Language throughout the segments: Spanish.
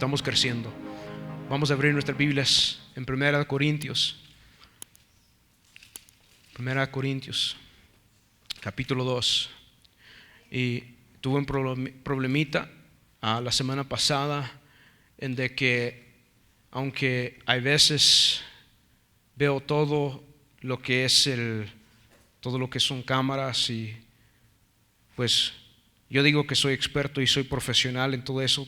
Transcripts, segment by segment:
estamos creciendo. Vamos a abrir nuestras Biblias en 1 Corintios. 1 Corintios, capítulo 2. Y tuve un problemita la semana pasada en de que, aunque hay veces veo todo lo que son cámaras, y pues yo digo que soy experto y soy profesional en todo eso,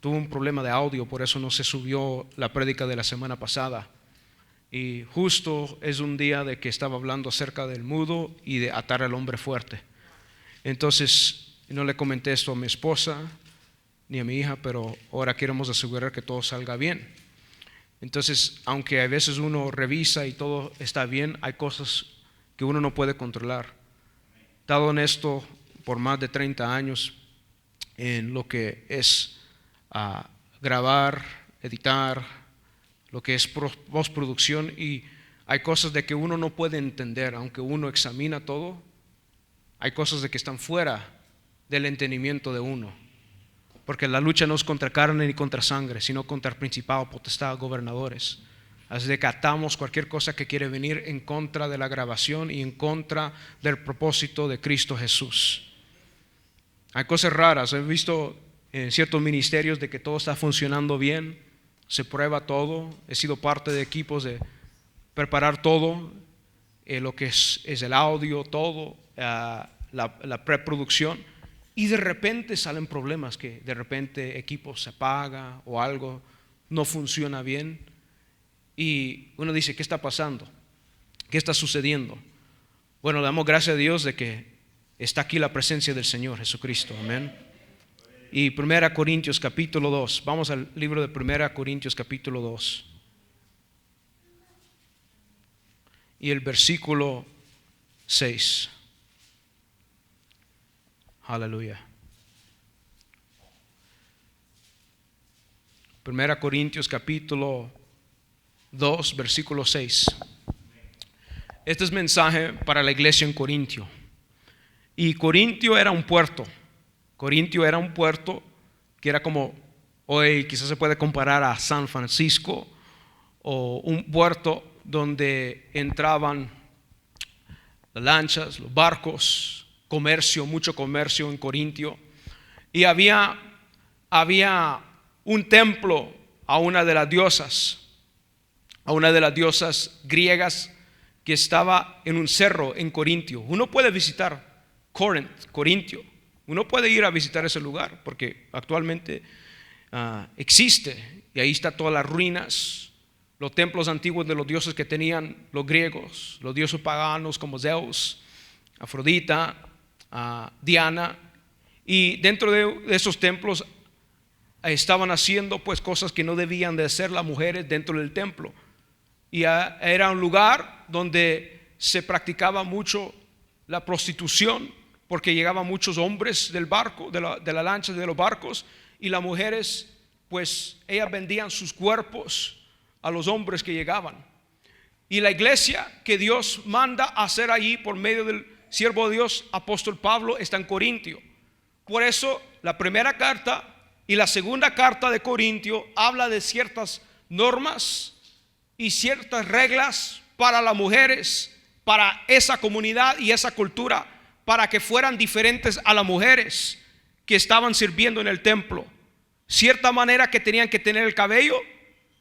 tuve un problema de audio, por eso no se subió la prédica de la semana pasada. Y justo es un día de que estaba hablando acerca del mudo y de atar al hombre fuerte. Entonces no le comenté esto a mi esposa ni a mi hija, pero ahora queremos asegurar que todo salga bien. Entonces, aunque a veces uno revisa y todo está bien, hay cosas que uno no puede controlar. He estado en esto por más de 30 años, en lo que es grabar, editar, lo que es postproducción, y hay cosas de que uno no puede entender, aunque uno examina todo. Hay cosas de que están fuera del entendimiento de uno, porque la lucha no es contra carne ni contra sangre, sino contra principados, potestades, gobernadores. Así de que atamos cualquier cosa que quiere venir en contra de la grabación y en contra del propósito de Cristo Jesús. Hay cosas raras. He visto en ciertos ministerios de que todo está funcionando bien, se prueba todo. He sido parte de equipos de preparar todo, lo que es el audio, todo, la preproducción, y de repente salen problemas, que de repente equipo se apaga o algo no funciona bien, y uno dice: ¿qué está pasando? ¿Qué está sucediendo? Bueno, le damos gracias a Dios de que está aquí la presencia del Señor Jesucristo. Amén. Y 1 Corintios capítulo 2. Vamos al libro de 1 Corintios capítulo 2. Y el versículo 6. Aleluya. 1 Corintios capítulo 2, versículo 6. Este es mensaje para la iglesia en Corintio. Y Corintio era un puerto. Corintio era un puerto que era como hoy quizás se puede comparar a San Francisco, o un puerto donde entraban las lanchas, los barcos, comercio, mucho comercio en Corintio. Y había un templo a una de las diosas griegas, que estaba en un cerro en Corintio. Uno puede visitar Corintio. Uno puede ir a visitar ese lugar, porque actualmente existe, y ahí está todas las ruinas, los templos antiguos de los dioses que tenían los griegos, los dioses paganos como Zeus, Afrodita, Diana. Y dentro de esos templos estaban haciendo pues cosas que no debían de hacer las mujeres dentro del templo. Y era un lugar donde se practicaba mucho la prostitución, porque llegaban muchos hombres del barco, de la lancha, de los barcos, y las mujeres pues ellas vendían sus cuerpos a los hombres que llegaban. Y la iglesia que Dios manda a hacer allí por medio del siervo de Dios, apóstol Pablo, está en Corintio. Por eso la primera carta y la segunda carta de Corintio habla de ciertas normas y ciertas reglas para las mujeres, para esa comunidad y esa cultura, para que fueran diferentes a las mujeres que estaban sirviendo en el templo. Cierta manera que tenían que tener el cabello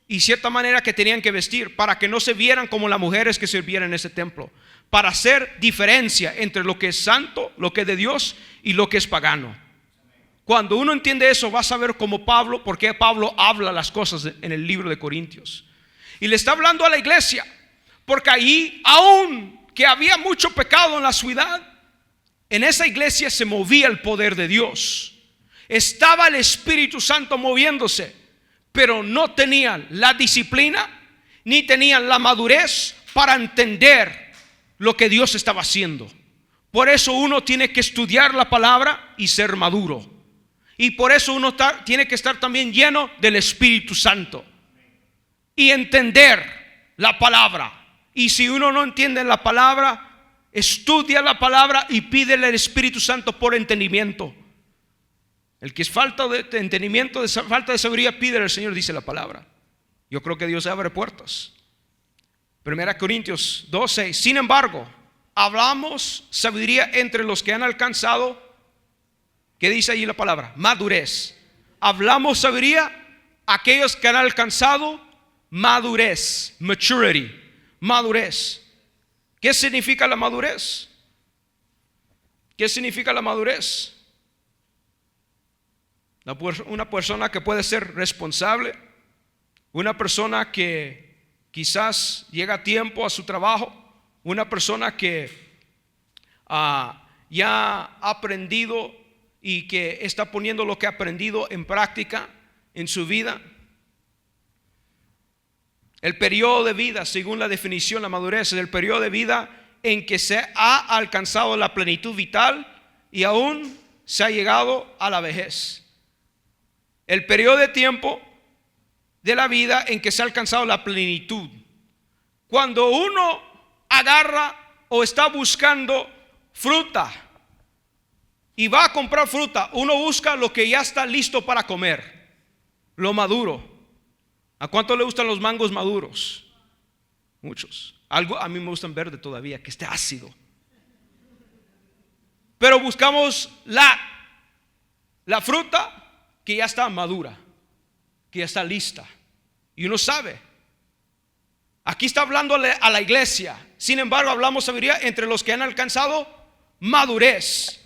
y cierta manera que tenían que vestir, para que no se vieran como las mujeres que sirvieran en ese templo, para hacer diferencia entre lo que es santo, lo que es de Dios, y lo que es pagano. Cuando uno entiende eso, vas a ver cómo Pablo, porque Pablo habla las cosas en el libro de Corintios, y le está hablando a la iglesia, porque ahí, aún que había mucho pecado en la ciudad, en esa iglesia se movía el poder de Dios. Estaba el Espíritu Santo moviéndose, pero no tenían la disciplina ni tenían la madurez para entender lo que Dios estaba haciendo. Por eso uno tiene que estudiar la palabra y ser maduro. Y por eso uno tiene que estar también lleno del Espíritu Santo y entender la palabra. Y si uno no entiende la palabra, estudia la palabra y pídele al Espíritu Santo por entendimiento. El que es falta de entendimiento, falta de sabiduría, pide al Señor, dice la palabra. Yo creo que Dios abre puertas. 1 Corintios 2:6. Sin embargo, hablamos sabiduría entre los que han alcanzado, ¿qué dice allí la palabra? Madurez. Hablamos sabiduría a aquellos que han alcanzado madurez, maturity, madurez. ¿Qué significa la madurez? ¿Qué significa la madurez? Una persona que puede ser responsable, una persona que quizás llega a tiempo a su trabajo, una persona que ya ha aprendido y que está poniendo lo que ha aprendido en práctica en su vida. El periodo de vida, según la definición, la madurez es el periodo de vida en que se ha alcanzado la plenitud vital y aún se ha llegado a la vejez. El periodo de tiempo de la vida en que se ha alcanzado la plenitud. Cuando uno agarra o está buscando fruta y va a comprar fruta, uno busca lo que ya está listo para comer, lo maduro. ¿A cuánto le gustan los mangos maduros? Muchos. A mí me gustan verde todavía, que esté ácido. Pero buscamos la fruta que ya está madura, que ya está lista. Y uno sabe. Aquí está hablando a la iglesia. Sin embargo, hablamos sabiduría entre los que han alcanzado madurez.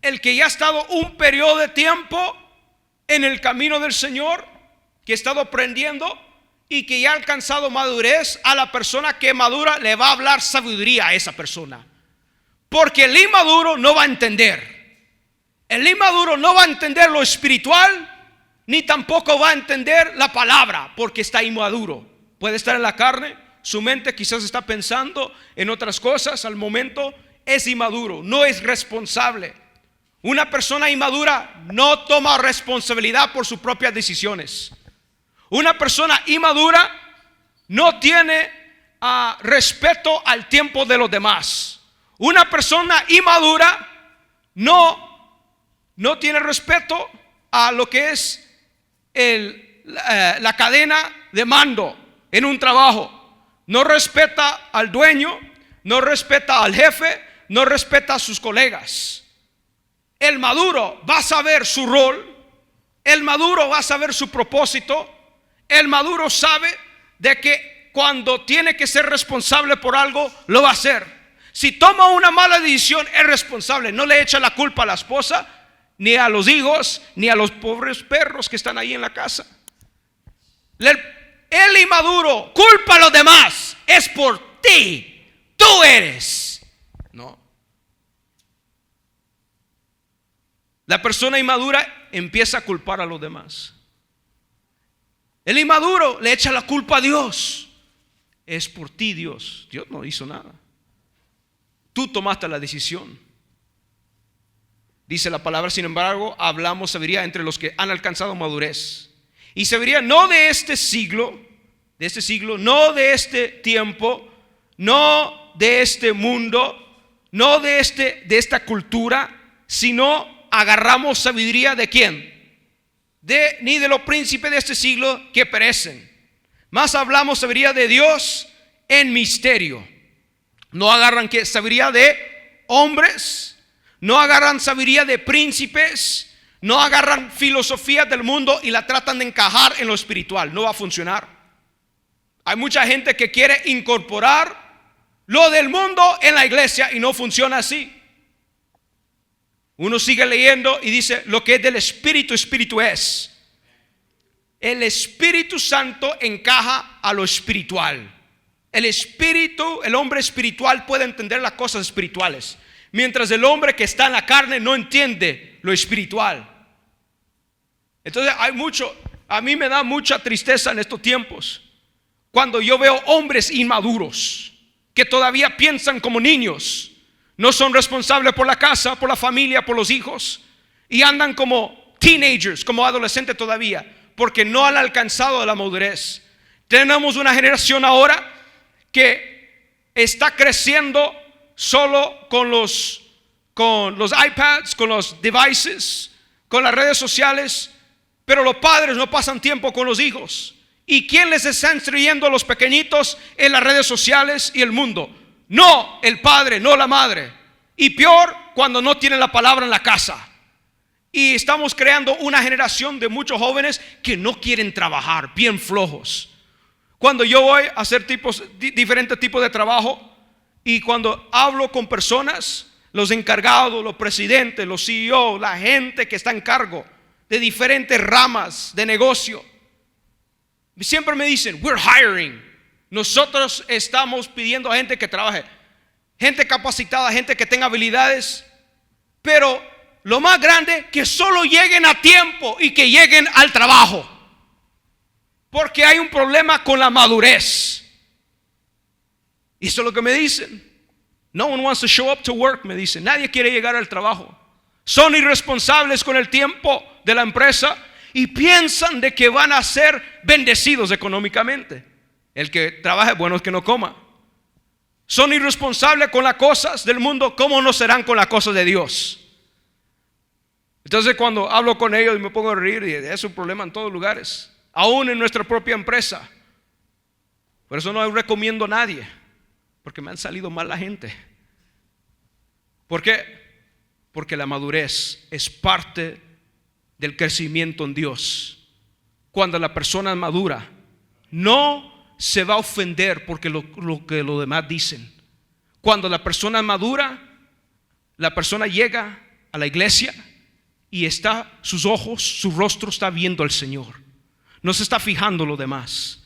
El que ya ha estado un periodo de tiempo en el camino del Señor, que ha estado aprendiendo y que ya ha alcanzado madurez, a la persona que madura le va a hablar sabiduría a esa persona. Porque el inmaduro no va a entender. El inmaduro no va a entender lo espiritual, ni tampoco va a entender la palabra, porque está inmaduro. Puede estar en la carne, su mente quizás está pensando en otras cosas al momento. Es inmaduro, no es responsable. Una persona inmadura no toma responsabilidad por sus propias decisiones. Una persona inmadura no tiene respeto al tiempo de los demás. Una persona inmadura no tiene respeto a lo que es la cadena de mando en un trabajo. No respeta al dueño, no respeta al jefe, no respeta a sus colegas. El maduro va a saber su rol, el maduro va a saber su propósito, el maduro sabe de que cuando tiene que ser responsable por algo, lo va a hacer. Si toma una mala decisión, es responsable. No le echa la culpa a la esposa, ni a los hijos, ni a los pobres perros que están ahí en la casa. El inmaduro culpa a los demás. Es por ti, tú eres. No. La persona inmadura empieza a culpar a los demás. El inmaduro le echa la culpa a Dios. Es por ti, Dios. Dios no hizo nada. Tú tomaste la decisión. Dice la palabra, sin embargo, hablamos sabiduría entre los que han alcanzado madurez. Y sabiduría no de este siglo, no de este tiempo, no de este mundo, no de esta cultura, sino agarramos sabiduría de ¿quién? Ni de los príncipes de este siglo que perecen. Más hablamos sabiduría de Dios en misterio. No agarran sabiduría de hombres, no agarran sabiduría de príncipes, no agarran filosofía del mundo y la tratan de encajar en lo espiritual. No va a funcionar. Hay mucha gente que quiere incorporar lo del mundo en la iglesia y no funciona así. Uno sigue leyendo y dice lo que es del Espíritu, Espíritu es. El Espíritu Santo encaja a lo espiritual. El espíritu, el hombre espiritual puede entender las cosas espirituales, mientras el hombre que está en la carne no entiende lo espiritual. Entonces a mí me da mucha tristeza en estos tiempos cuando yo veo hombres inmaduros que todavía piensan como niños, no son responsables por la casa, por la familia, por los hijos, y andan como teenagers, como adolescentes todavía, porque no han alcanzado la madurez. Tenemos una generación ahora que está creciendo solo con los iPads, con los devices, con las redes sociales, pero los padres no pasan tiempo con los hijos. ¿Y quién les está instruyendo a los pequeñitos en las redes sociales y el mundo? No el padre, no la madre. Y peor cuando no tienen la palabra en la casa. Y estamos creando una generación de muchos jóvenes que no quieren trabajar, bien flojos. Cuando yo voy a hacer diferentes tipos de trabajo, y cuando hablo con personas, los encargados, los presidentes, los CEO, la gente que está en cargo de diferentes ramas de negocio, siempre me dicen, we're hiring. Nosotros estamos pidiendo a gente que trabaje, gente capacitada, gente que tenga habilidades, pero lo más grande, que solo lleguen a tiempo y que lleguen al trabajo. Porque hay un problema con la madurez. Y eso es lo que me dicen. No one wants to show up to work, me dicen. Nadie quiere llegar al trabajo. Son irresponsables con el tiempo de la empresa y piensan de que van a ser bendecidos económicamente. El que trabaje, bueno es que no coma. Son irresponsables con las cosas del mundo. ¿Cómo no serán con las cosas de Dios? Entonces cuando hablo con ellos me pongo a reír, y es un problema en todos lugares, aún en nuestra propia empresa. Por eso no recomiendo a nadie, porque me han salido mal la gente. ¿Por qué? Porque la madurez es parte del crecimiento en Dios. Cuando la persona es madura, no se va a ofender porque lo que los demás dicen. Cuando la persona es madura, la persona llega a la iglesia y sus ojos, su rostro está viendo al Señor. No se está fijando en lo demás.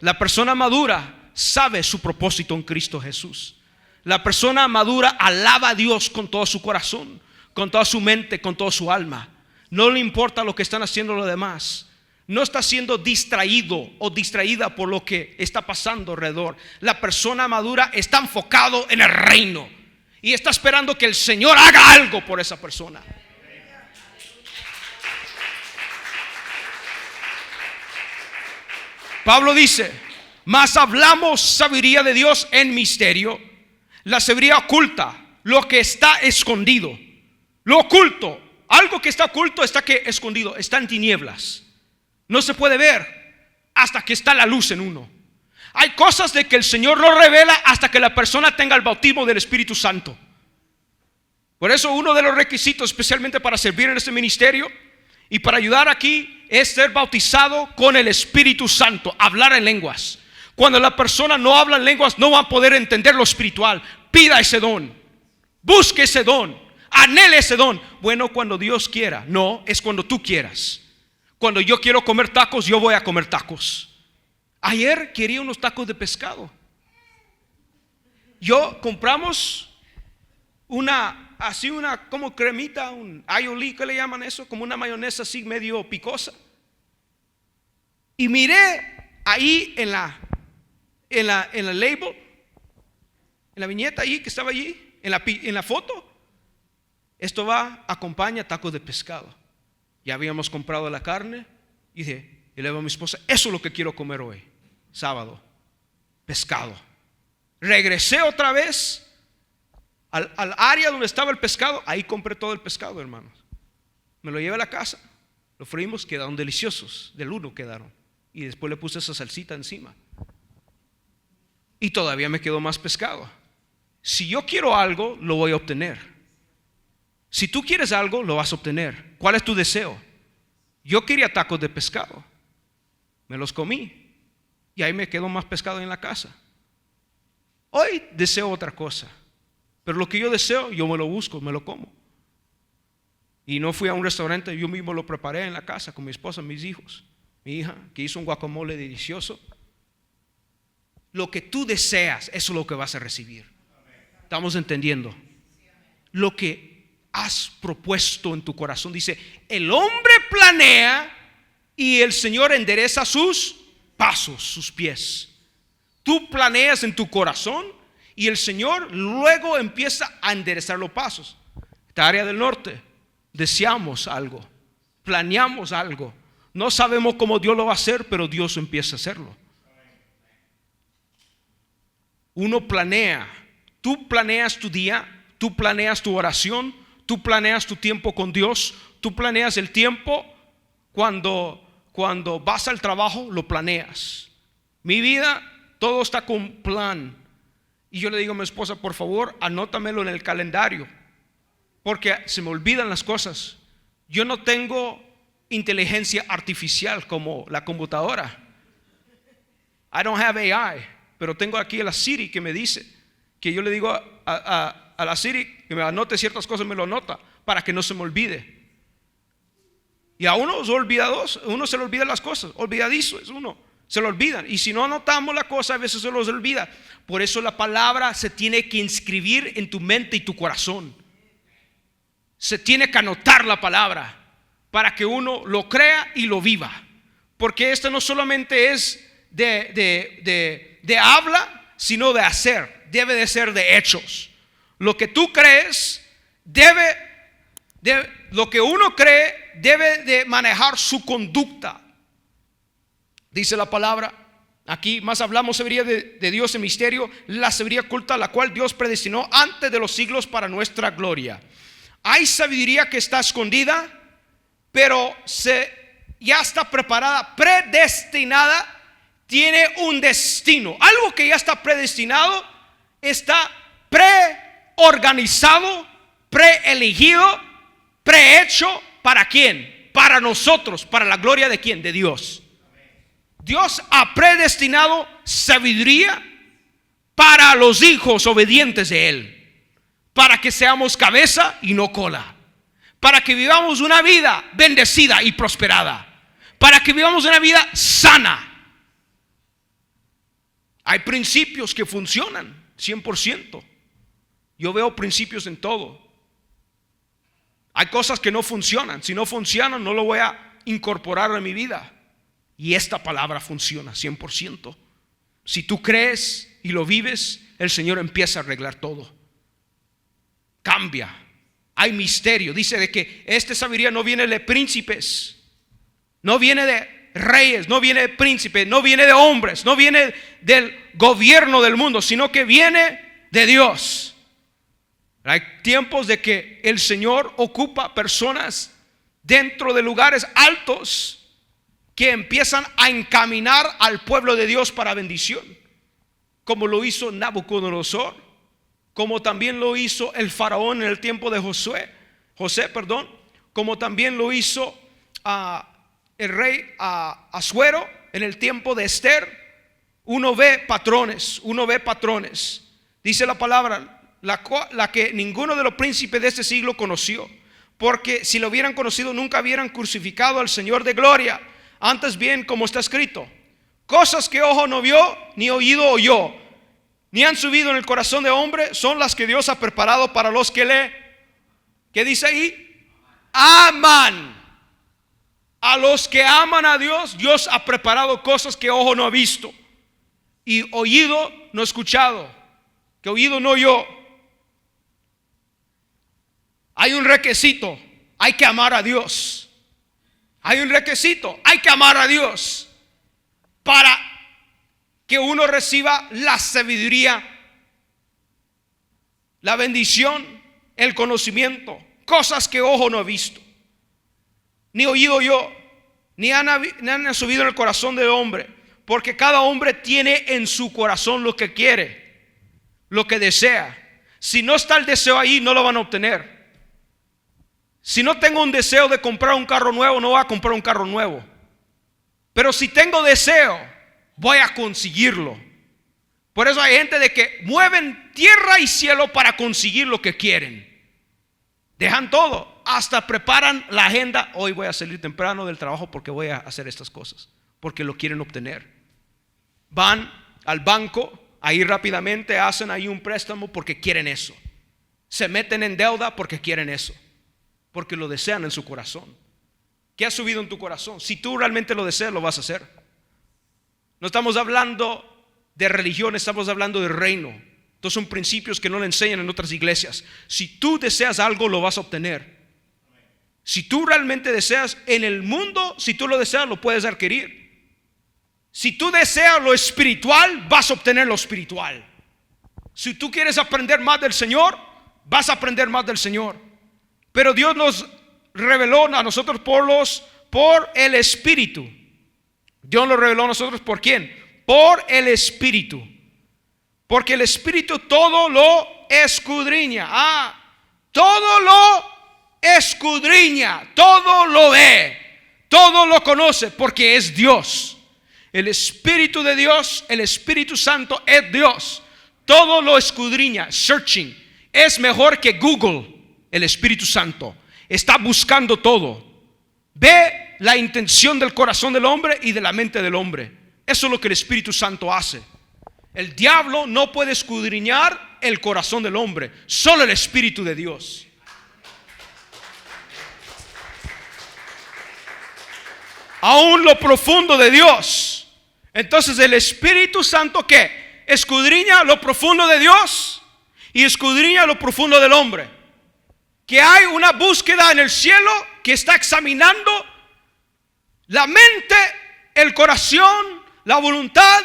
La persona madura sabe su propósito en Cristo Jesús. La persona madura alaba a Dios con todo su corazón, con toda su mente, con toda su alma. No le importa lo que están haciendo los demás. No está siendo distraído o distraída por lo que está pasando alrededor. La persona madura está enfocado en el reino y está esperando que el Señor haga algo por esa persona. Pablo dice, mas hablamos sabiduría de Dios en misterio, la sabiduría oculta, lo que está escondido. Lo oculto, algo que está oculto está escondido, está en tinieblas. No se puede ver hasta que está la luz en uno. Hay cosas de que el Señor no revela hasta que la persona tenga el bautismo del Espíritu Santo. Por eso uno de los requisitos, especialmente para servir en este ministerio y para ayudar aquí, es ser bautizado con el Espíritu Santo, hablar en lenguas. Cuando la persona no habla en lenguas, no va a poder entender lo espiritual. Pida ese don, busque ese don, anhele ese don. Bueno, cuando Dios quiera, no, es cuando tú quieras. Cuando yo quiero comer tacos, yo voy a comer tacos. Ayer quería unos tacos de pescado. Compramos una como cremita, un aioli, ¿qué le llaman eso? Como una mayonesa así medio picosa. Y miré ahí en la label, en la viñeta ahí que estaba allí, en la foto, esto acompaña tacos de pescado. Ya habíamos comprado la carne y dije, y le digo a mi esposa, eso es lo que quiero comer hoy, sábado, pescado. Regresé otra vez al área donde estaba el pescado. Ahí compré todo el pescado, hermanos. Me lo llevé a la casa, lo freímos, quedaron deliciosos. Del uno quedaron. Y después le puse esa salsita encima. Y todavía me quedó más pescado. Si yo quiero algo, lo voy a obtener. Si tú quieres algo, lo vas a obtener. ¿Cuál es tu deseo? Yo quería tacos de pescado. Me los comí. Y ahí me quedó más pescado en la casa. Hoy deseo otra cosa. Pero lo que yo deseo, yo me lo busco, me lo como. Y no fui a un restaurante, yo mismo lo preparé en la casa con mi esposa, mis hijos, mi hija, que hizo un guacamole delicioso. Lo que tú deseas, eso es lo que vas a recibir. ¿Estamos entendiendo? Lo que has propuesto en tu corazón. Dice, el hombre planea y el Señor endereza sus pasos, sus pies. Tú planeas en tu corazón y el Señor luego empieza a enderezar los pasos. Esta área del norte, deseamos algo, planeamos algo. No sabemos cómo Dios lo va a hacer, pero Dios empieza a hacerlo. Uno planea. Tú planeas tu día, tú planeas tu oración, Tú planeas tu tiempo con Dios. Tú planeas el tiempo cuando vas al trabajo, lo planeas. Mi vida, todo está con plan. Y yo le digo a mi esposa, por favor, anótamelo en el calendario, porque se me olvidan las cosas. Yo no tengo inteligencia artificial como la computadora. I don't have AI, pero tengo aquí a la Siri que me dice, que yo le digo a la Siri que me anote ciertas cosas, me lo anota para que no se me olvide. Y a uno se le olvida las cosas, olvidadizo es uno, se lo olvidan. Y si no anotamos la cosa, a veces se los olvida. Por eso la palabra se tiene que inscribir en tu mente y tu corazón. Se tiene que anotar la palabra para que uno lo crea y lo viva. Porque esto no solamente es de habla, sino de hacer. Debe de ser de hechos. Lo que tú crees lo que uno cree debe de manejar su conducta. Dice la palabra aquí, más hablamos sabiduría de Dios en misterio, la sabiduría oculta, la cual Dios predestinó antes de los siglos para nuestra gloria. Hay sabiduría que está escondida, pero ya está preparada, predestinada, tiene un destino. Algo que ya está predestinado, está preorganizado, preelegido, prehecho. ¿Para quién? Para nosotros. ¿Para la gloria de quién? De Dios. Dios ha predestinado sabiduría para los hijos obedientes de Él, para que seamos cabeza y no cola, para que vivamos una vida bendecida y prosperada, para que vivamos una vida sana. Hay principios que funcionan 100%. Yo veo principios en todo. Hay cosas que no funcionan. Si no funcionan, no lo voy a incorporar en mi vida. Y esta palabra funciona 100%. Si tú crees y lo vives, el Señor empieza a arreglar todo. Cambia. Hay misterio. Dice de que esta sabiduría no viene de príncipes, no viene de reyes, no viene de príncipes, no viene de hombres, no viene del gobierno del mundo, sino que viene de Dios. Hay tiempos de que el Señor ocupa personas dentro de lugares altos que empiezan a encaminar al pueblo de Dios para bendición, como lo hizo Nabucodonosor, como también lo hizo el faraón en el tiempo de José, como también lo hizo el rey Asuero en el tiempo de Esther. Uno ve patrones. Dice la palabra, la que ninguno de los príncipes de este siglo conoció, porque si lo hubieran conocido nunca hubieran crucificado al Señor de gloria. Antes bien, como está escrito, cosas que ojo no vio, ni oído oyó, ni han subido en el corazón de hombre, son las que Dios ha preparado para los que ¿qué dice ahí? Aman. A los que aman a Dios, Dios ha preparado cosas que ojo no ha visto y oído no ha escuchado, que oído no oyó. Hay un requisito, hay que amar a Dios. Hay un requisito, hay que amar a Dios para que uno reciba la sabiduría, la bendición, el conocimiento, cosas que ojo no ha visto, ni oído yo, ni han subido en el corazón del hombre, porque cada hombre tiene en su corazón lo que quiere, lo que desea. Si no está el deseo ahí, no lo van a obtener. Si no tengo un deseo de comprar un carro nuevo, no voy a comprar un carro nuevo. Pero si tengo deseo, voy a conseguirlo. Por eso hay gente de que mueven tierra y cielo para conseguir lo que quieren. Dejan todo, hasta preparan la agenda. Hoy voy a salir temprano del trabajo porque voy a hacer estas cosas, porque lo quieren obtener. Van al banco, ahí rápidamente hacen ahí un préstamo porque quieren eso. Se meten en deuda porque quieren eso, porque lo desean en su corazón. ¿Qué ha subido en tu corazón? Si tú realmente lo deseas, lo vas a hacer. No estamos hablando de religión, estamos hablando de reino. Estos son principios que no le enseñan en otras iglesias. Si tú deseas algo, lo vas a obtener. Si tú realmente deseas en el mundo, si tú lo deseas, lo puedes adquirir. Si tú deseas lo espiritual, vas a obtener lo espiritual. Si tú quieres aprender más del Señor, vas a aprender más del Señor. Pero Dios nos reveló a nosotros por el Espíritu. Dios nos reveló a nosotros ¿por quién? Por el Espíritu. Porque el Espíritu todo lo escudriña. Todo lo escudriña, todo lo ve, todo lo conoce, porque es Dios. El Espíritu de Dios, el Espíritu Santo es Dios. Todo lo escudriña, searching. Es mejor que Google. El Espíritu Santo está buscando todo. Ve la intención del corazón del hombre y de la mente del hombre. Eso es lo que el Espíritu Santo hace. El diablo no puede escudriñar el corazón del hombre, solo el Espíritu de Dios. Aún lo profundo de Dios. Entonces el Espíritu Santo ¿qué? Escudriña lo profundo de Dios y escudriña lo profundo del hombre. Que hay una búsqueda en el cielo que está examinando la mente, el corazón, la voluntad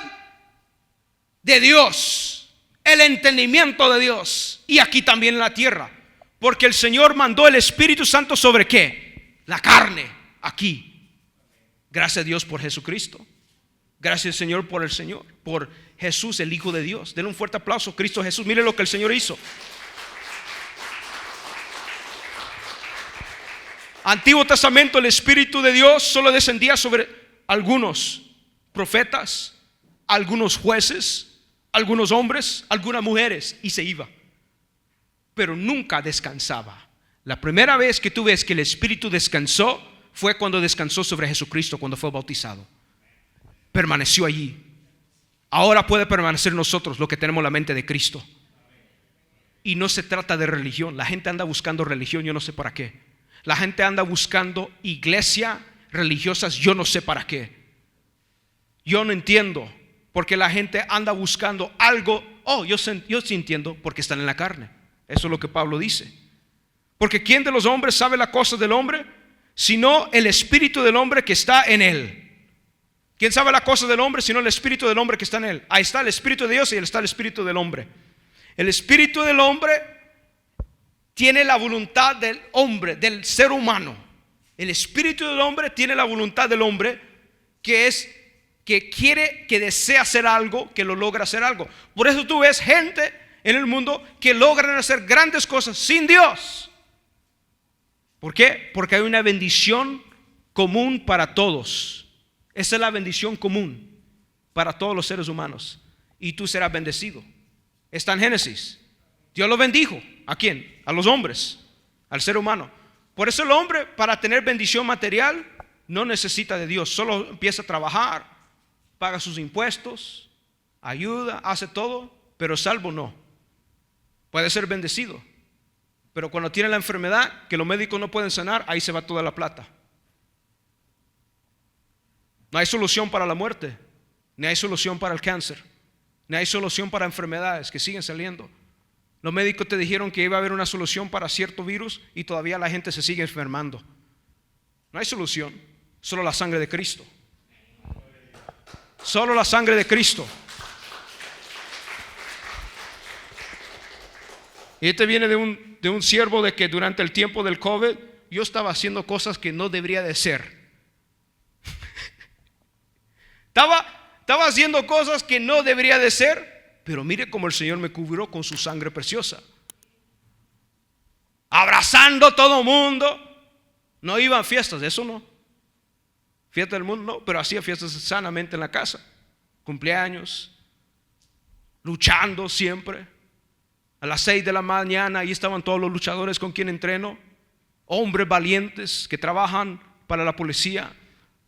de Dios, el entendimiento de Dios, y aquí también en la tierra, porque el Señor mandó el Espíritu Santo sobre ¿qué? La carne, aquí. Gracias a Dios por Jesucristo. Gracias Señor por por Jesús, el Hijo de Dios. Denle un fuerte aplauso, Cristo Jesús. Mire lo que el Señor hizo. Antiguo Testamento, el Espíritu de Dios solo descendía sobre algunos profetas, algunos jueces, algunos hombres, algunas mujeres, y se iba. Pero nunca descansaba. La primera vez que tú ves que el Espíritu descansó fue cuando descansó sobre Jesucristo, cuando fue bautizado. Permaneció allí. Ahora puede permanecer nosotros, los que tenemos la mente de Cristo. Y no se trata de religión. La gente anda buscando religión, yo no sé para qué. La gente anda buscando iglesia religiosas, yo no sé para qué. Yo no entiendo, porque la gente anda buscando algo. Yo sí entiendo, porque están en la carne. Eso es lo que Pablo dice. Porque ¿quién de los hombres sabe las cosas del hombre? Sino el espíritu del hombre que está en él. ¿Quién sabe las cosas del hombre? Sino el espíritu del hombre que está en él. Ahí está el espíritu de Dios y ahí está el espíritu del hombre. El espíritu del hombre tiene la voluntad del hombre, del ser humano. El espíritu del hombre tiene la voluntad del hombre, que quiere, que desea hacer algo, que lo logra hacer algo. Por eso tú ves gente en el mundo que logran hacer grandes cosas sin Dios. ¿Por qué? Porque hay una bendición común para todos. Esa es la bendición común para todos los seres humanos. Y tú serás bendecido. Está en Génesis. Dios lo bendijo. ¿A quién? A los hombres, al ser humano. Por eso el hombre, para tener bendición material, no necesita de Dios. Solo empieza a trabajar, paga sus impuestos, ayuda, hace todo, pero salvo no. Puede ser bendecido, pero cuando tiene la enfermedad que los médicos no pueden sanar, ahí se va toda la plata. No hay solución para la muerte, ni hay solución para el cáncer, ni hay solución para enfermedades que siguen saliendo. Los médicos te dijeron que iba a haber una solución para cierto virus y todavía la gente se sigue enfermando. No hay solución, solo la sangre de Cristo. Solo la sangre de Cristo. Y este viene de un siervo de que durante el tiempo del COVID yo estaba haciendo cosas que no debería de ser. Estaba haciendo cosas que no debería de ser. Pero mire cómo el Señor me cubrió con su sangre preciosa. Abrazando a todo mundo. No iba a fiestas, eso no. Fiestas del mundo no, pero hacía fiestas sanamente en la casa. Cumpleaños. Luchando siempre. A las 6 de la mañana ahí estaban todos los luchadores con quien entreno. Hombres valientes que trabajan para la policía,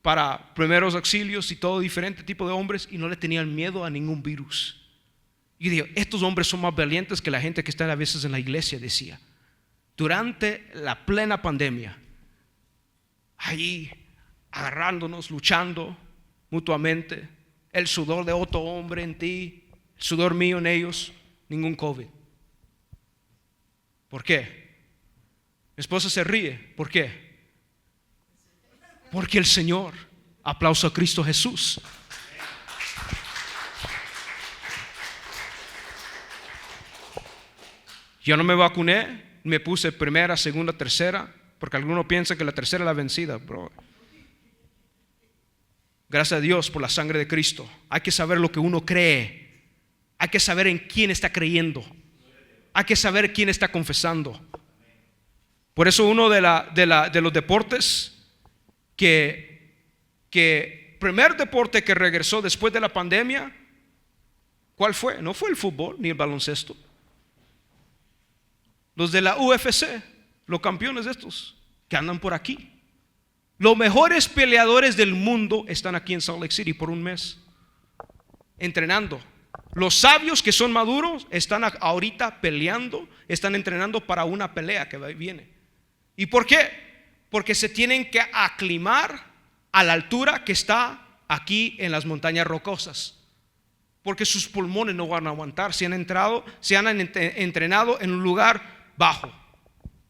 para primeros auxilios y todo diferente tipo de hombres, y no le tenían miedo a ningún virus. Y digo, estos hombres son más valientes que la gente que está a veces en la iglesia, decía. Durante la plena pandemia, allí agarrándonos, luchando mutuamente, el sudor de otro hombre en ti, el sudor mío en ellos, ningún COVID. ¿Por qué? Mi esposa se ríe. ¿Por qué? Porque el Señor, aplauso a Cristo Jesús. Yo no me vacuné, me puse primera, segunda, tercera, porque algunos piensan que la tercera es la vencida, bro. Gracias a Dios por la sangre de Cristo. Hay que saber lo que uno cree. Hay que saber en quién está creyendo. Hay que saber quién está confesando. Por eso uno de los deportes que primer deporte que regresó después de la pandemia, ¿cuál fue? No fue el fútbol ni el baloncesto. Los de la UFC, los campeones de estos que andan por aquí. Los mejores peleadores del mundo están aquí en Salt Lake City por un mes, entrenando. Los sabios que son maduros están ahorita peleando, están entrenando para una pelea que viene. ¿Y por qué? Porque se tienen que aclimar a la altura que está aquí en las montañas rocosas, porque sus pulmones no van a aguantar. Se han entrenado en un lugar bajo.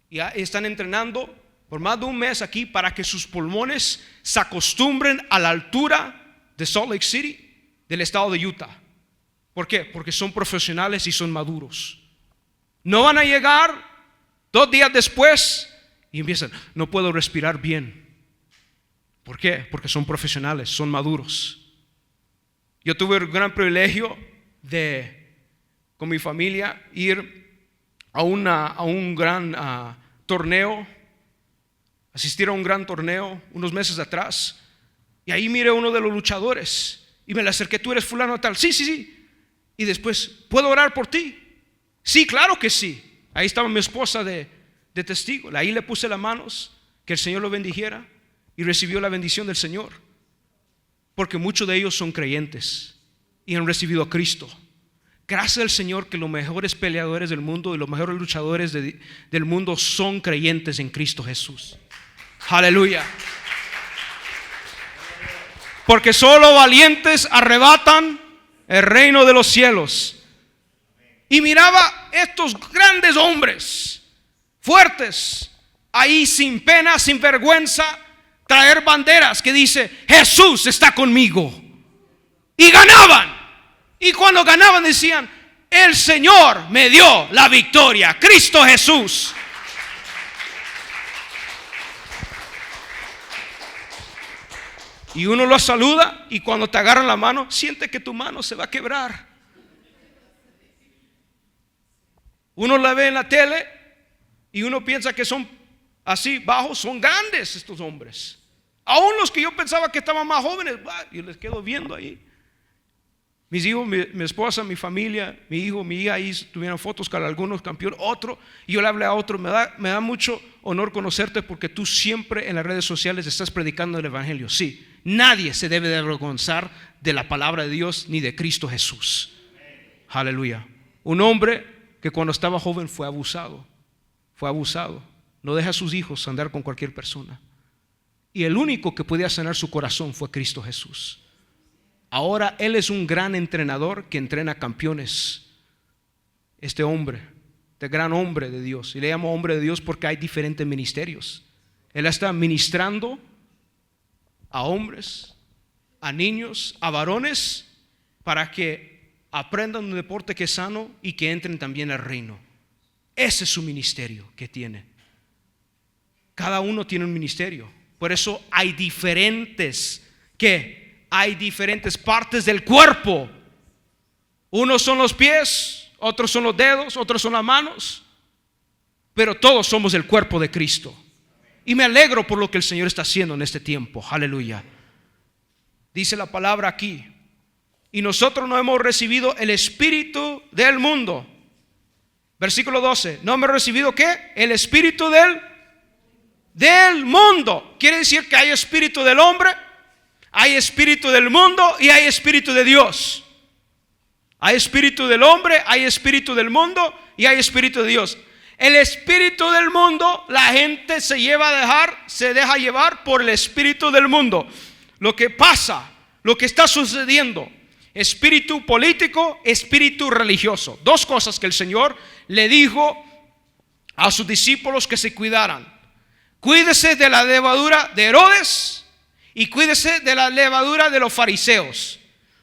Ya están entrenando por más de un mes aquí para que sus pulmones se acostumbren a la altura de Salt Lake City, del estado de Utah. ¿Por qué? Porque son profesionales y son maduros. No van a llegar 2 días después y empiezan, no puedo respirar bien. ¿Por qué? Porque son profesionales, son maduros. Yo tuve el gran privilegio de, con mi familia, ir a un gran torneo, asistir a un gran torneo unos meses atrás. Y ahí miré a uno de los luchadores y me le acerqué, tú eres fulano tal. Sí, sí, sí. Y después, ¿puedo orar por ti? Sí, claro que sí. Ahí estaba mi esposa de testigo. Ahí le puse las manos, que el Señor lo bendijera, y recibió la bendición del Señor. Porque muchos de ellos son creyentes y han recibido a Cristo. Gracias al Señor que los mejores peleadores del mundo y los mejores luchadores del mundo son creyentes en Cristo Jesús. Aleluya. Porque solo valientes arrebatan el reino de los cielos. Y miraba estos grandes hombres fuertes ahí sin pena, sin vergüenza, traer banderas que dice Jesús está conmigo. Y ganaban. Y cuando ganaban decían, el Señor me dio la victoria, Cristo Jesús. Y uno lo saluda y cuando te agarran la mano, siente que tu mano se va a quebrar. Uno la ve en la tele y uno piensa que son así bajos, son grandes estos hombres. Aún los que yo pensaba que estaban más jóvenes, yo les quedo viendo ahí. Mis hijos, mi esposa, mi familia, mi hijo, mi hija, ahí tuvieron fotos con algunos campeones, otro, y yo le hablé a otro. Me da mucho honor conocerte porque tú siempre en las redes sociales estás predicando el evangelio. Sí, nadie se debe de avergonzar de la palabra de Dios ni de Cristo Jesús. Aleluya. Un hombre que cuando estaba joven fue abusado. No deja a sus hijos andar con cualquier persona. Y el único que podía sanar su corazón fue Cristo Jesús. Ahora él es un gran entrenador que entrena campeones. Este hombre, este gran hombre de Dios. Y le llamo hombre de Dios porque hay diferentes ministerios. Él está ministrando a hombres, a niños, a varones, para que aprendan un deporte que es sano y que entren también al reino. Ese es su ministerio que tiene. Cada uno tiene un ministerio. Por eso hay diferentes partes del cuerpo. Unos son los pies, otros son los dedos, otros son las manos, pero todos somos el cuerpo de Cristo. Y me alegro por lo que el Señor está haciendo en este tiempo. Aleluya. Dice la palabra aquí, y nosotros no hemos recibido el espíritu del mundo. Versículo 12. ¿No hemos recibido qué? El espíritu del mundo. Quiere decir que hay espíritu del hombre, hay espíritu del mundo y hay espíritu de Dios. Hay espíritu del hombre, hay espíritu del mundo y hay espíritu de Dios. El espíritu del mundo, la gente se deja llevar por el espíritu del mundo. Lo que pasa, lo que está sucediendo, espíritu político, espíritu religioso. Dos cosas que el Señor le dijo a sus discípulos que se cuidaran. Cuídese de la levadura de Herodes y cuídese de la levadura de los fariseos.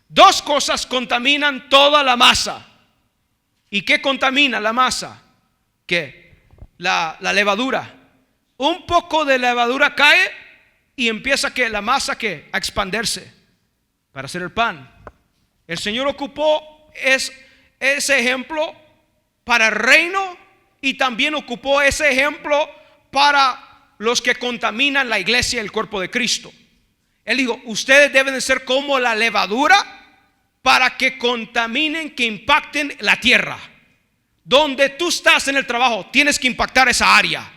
Dos cosas contaminan toda la masa. ¿Y qué contamina la masa? ¿Qué? la levadura. Un poco de levadura cae y empieza la masa a expandirse para hacer el pan. El Señor ocupó ese ejemplo para el reino y también ocupó ese ejemplo para los que contaminan la iglesia y el cuerpo de Cristo. Él dijo, ustedes deben de ser como la levadura para que contaminen, que impacten la tierra. Donde tú estás en el trabajo, tienes que impactar esa área.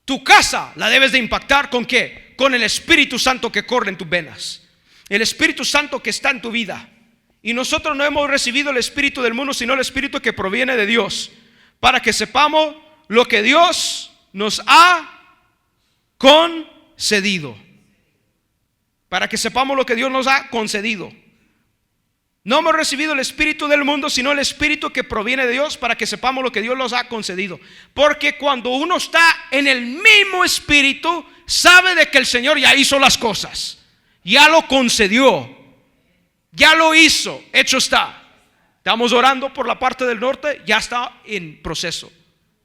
Tu casa la debes de impactar ¿con qué? Con el Espíritu Santo que corre en tus venas. El Espíritu Santo que está en tu vida. Y nosotros no hemos recibido el espíritu del mundo, sino el espíritu que proviene de Dios, para que sepamos lo que Dios nos ha concedido. Para que sepamos lo que Dios nos ha concedido. No hemos recibido el espíritu del mundo, sino el espíritu que proviene de Dios, para que sepamos lo que Dios nos ha concedido. Porque cuando uno está en el mismo espíritu, sabe de que el Señor ya hizo las cosas, ya lo concedió, ya lo hizo, hecho está. Estamos orando por la parte del norte, ya está en proceso,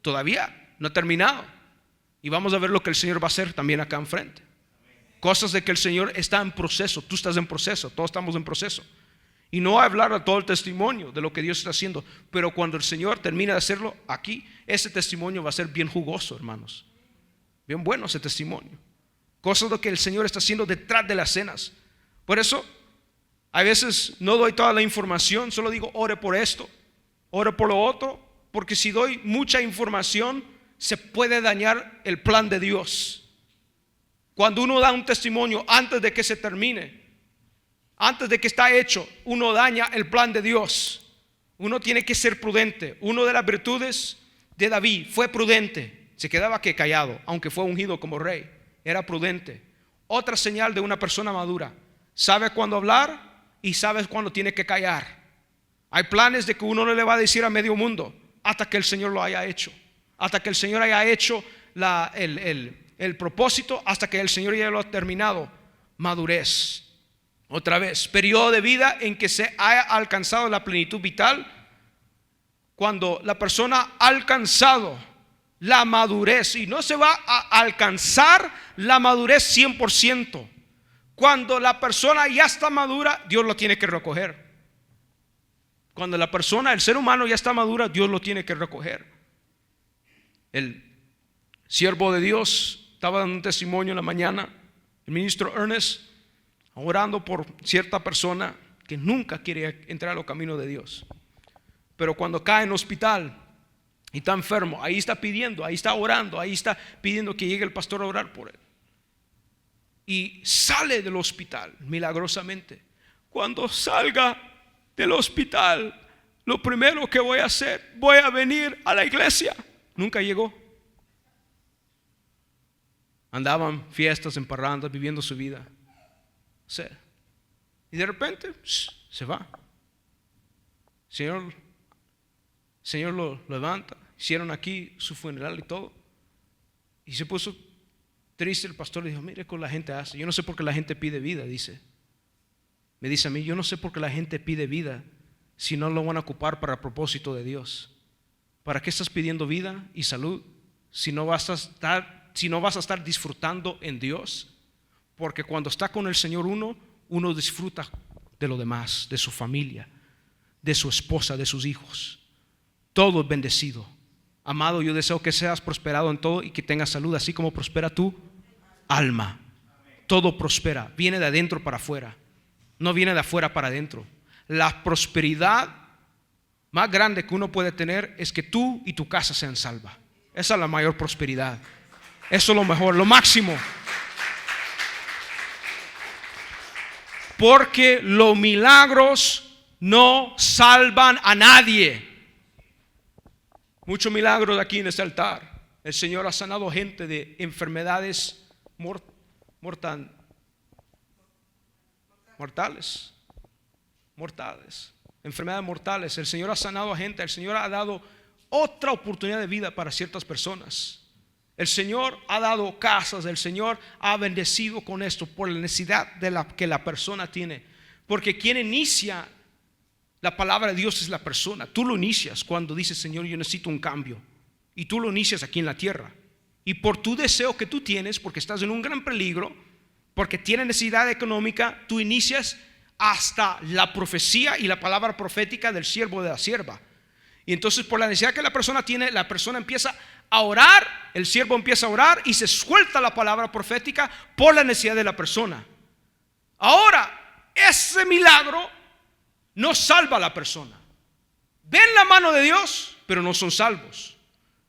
todavía no ha terminado. Y vamos a ver lo que el Señor va a hacer también acá enfrente. Cosas de que el Señor está en proceso, tú estás en proceso, todos estamos en proceso. Y no hablar a todo el testimonio de lo que Dios está haciendo, pero cuando el Señor termine de hacerlo aquí, ese testimonio va a ser bien jugoso, hermanos. Bien bueno ese testimonio. Cosas de que el Señor está haciendo detrás de las escenas. Por eso a veces no doy toda la información, solo digo ore por esto, ore por lo otro, porque si doy mucha información se puede dañar el plan de Dios. Cuando uno da un testimonio antes de que se termine, antes de que está hecho, uno daña el plan de Dios. Uno tiene que ser prudente. Una de las virtudes de David fue prudente. Se quedaba callado, aunque fue ungido como rey. Era prudente. Otra señal de una persona madura: sabe cuándo hablar y sabe cuándo tiene que callar. Hay planes de que uno no le va a decir a medio mundo hasta que el Señor lo haya hecho. Hasta que el Señor haya hecho el propósito, hasta que el Señor ya lo ha terminado. Madurez. Otra vez, periodo de vida en que se haya alcanzado la plenitud vital. Cuando la persona ha alcanzado la madurez, y no se va a alcanzar la madurez 100%. Cuando la persona ya está madura, Dios lo tiene que recoger. Cuando la persona, el ser humano ya está madura, Dios lo tiene que recoger. El siervo de Dios estaba dando un testimonio en la mañana, el ministro Ernest, orando por cierta persona que nunca quiere entrar a los caminos de Dios, pero cuando cae en el hospital y está enfermo, ahí está pidiendo, ahí está orando, ahí está pidiendo que llegue el pastor a orar por él. Y sale del hospital milagrosamente. Cuando salga del hospital, lo primero que voy a hacer, voy a venir a la iglesia. Nunca llegó. Andaban fiestas, en parrandas, viviendo su vida. Y de repente se va. Señor lo levanta. Hicieron aquí su funeral y todo. Y se puso triste el pastor. Le dijo: mire cómo la gente hace. Yo no sé por qué la gente pide vida, dice. Me dice a mí: yo no sé por qué la gente pide vida si no lo van a ocupar para el propósito de Dios. ¿Para qué estás pidiendo vida y salud si no vas a estar disfrutando en Dios? Porque cuando está con el Señor uno disfruta de lo demás, de su familia, de su esposa, de sus hijos. Todo es bendecido. Amado, yo deseo que seas prosperado en todo y que tengas salud, así como prospera tu alma. Todo prospera, viene de adentro para afuera, no viene de afuera para adentro. La prosperidad más grande que uno puede tener es que tú y tu casa sean salvas. Esa es la mayor prosperidad. Eso es lo mejor, lo máximo. Porque los milagros no salvan a nadie. Muchos milagros aquí en este altar. El Señor ha sanado gente de enfermedades mortales. Enfermedades mortales. El Señor ha sanado a gente. El Señor ha dado otra oportunidad de vida para ciertas personas. El Señor ha dado casas. El Señor ha bendecido con esto por la necesidad que la persona tiene. Porque quien inicia la palabra de Dios es la persona. Tú lo inicias cuando dices: Señor, yo necesito un cambio. y tú lo inicias aquí en la tierra. Y por tu deseo que tú tienes, porque estás en un gran peligro, porque tienes necesidad económica, tú inicias hasta la profecía y la palabra profética del siervo o de la sierva. Y entonces por la necesidad que la persona tiene, la persona empieza a orar, el siervo empieza a orar y se suelta la palabra profética por la necesidad de la persona. Ahora, ese milagro no salva a la persona. Ven la mano de Dios, pero no son salvos.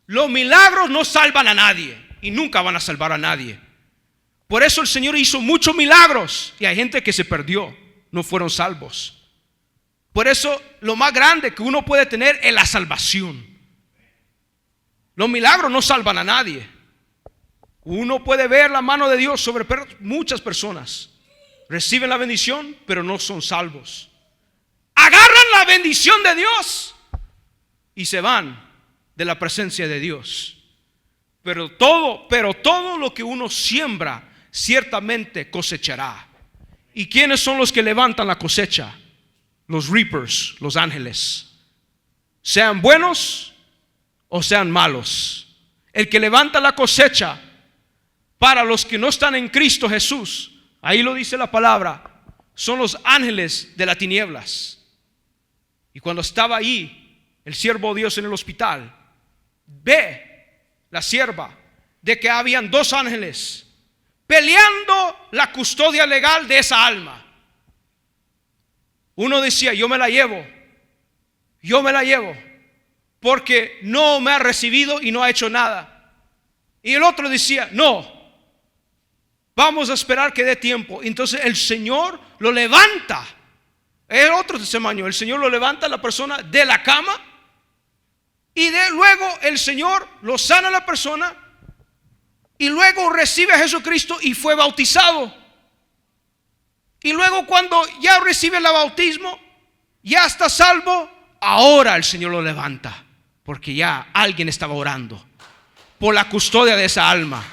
Los milagros no salvan a nadie y nunca van a salvar a nadie. Por eso el Señor hizo muchos milagros y hay gente que se perdió, no fueron salvos. Por eso lo más grande que uno puede tener es la salvación. Los milagros no salvan a nadie. Uno puede ver la mano de Dios sobre muchas personas. Reciben la bendición, pero no son salvos. Agarran la bendición de Dios y se van de la presencia de Dios. Pero todo lo que uno siembra, ciertamente cosechará. ¿Y quiénes son los que levantan la cosecha? Los reapers, los ángeles. Sean buenos o sean malos. El que levanta la cosecha para los que no están en Cristo Jesús, ahí lo dice la palabra, son los ángeles de las tinieblas. Y cuando estaba ahí el siervo de Dios en el hospital, ve la sierva de que habían dos ángeles peleando la custodia legal de esa alma. Uno decía: yo me la llevo, porque no me ha recibido y no ha hecho nada. Y el otro decía: no, vamos a esperar que dé tiempo. Entonces el Señor lo levanta. El otro testimonio, el Señor lo levanta a la persona de la cama y luego el Señor lo sana a la persona y luego recibe a Jesucristo y fue bautizado. Y luego cuando ya recibe el bautismo, ya está salvo, ahora el Señor lo levanta porque ya alguien estaba orando por la custodia de esa alma.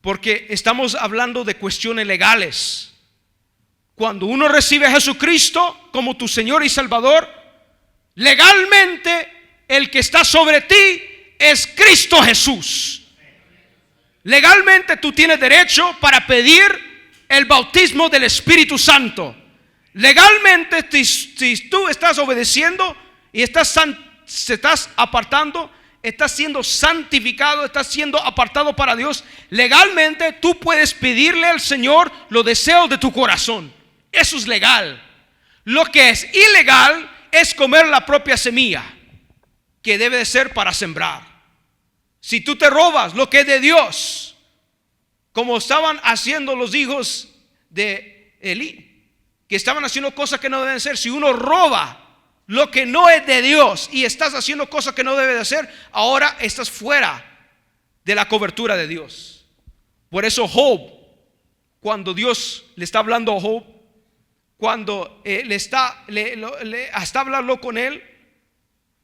Porque estamos hablando de cuestiones legales. Cuando uno recibe a Jesucristo como tu Señor y Salvador, legalmente el que está sobre ti es Cristo Jesús. Legalmente tú tienes derecho para pedir el bautismo del Espíritu Santo. Legalmente, si tú estás obedeciendo y estás apartando, estás siendo santificado, estás siendo apartado para Dios, legalmente tú puedes pedirle al Señor los deseos de tu corazón. Eso es legal. Lo que es ilegal es comer la propia semilla, que debe de ser para sembrar. Si tú te robas lo que es de Dios, como estaban haciendo los hijos de Elí, que estaban haciendo cosas que no deben ser. Si uno roba lo que no es de Dios y estás haciendo cosas que no debes de hacer, ahora estás fuera de la cobertura de Dios. Por eso Job, cuando Dios le está hablando a Job, cuando está hablando con él,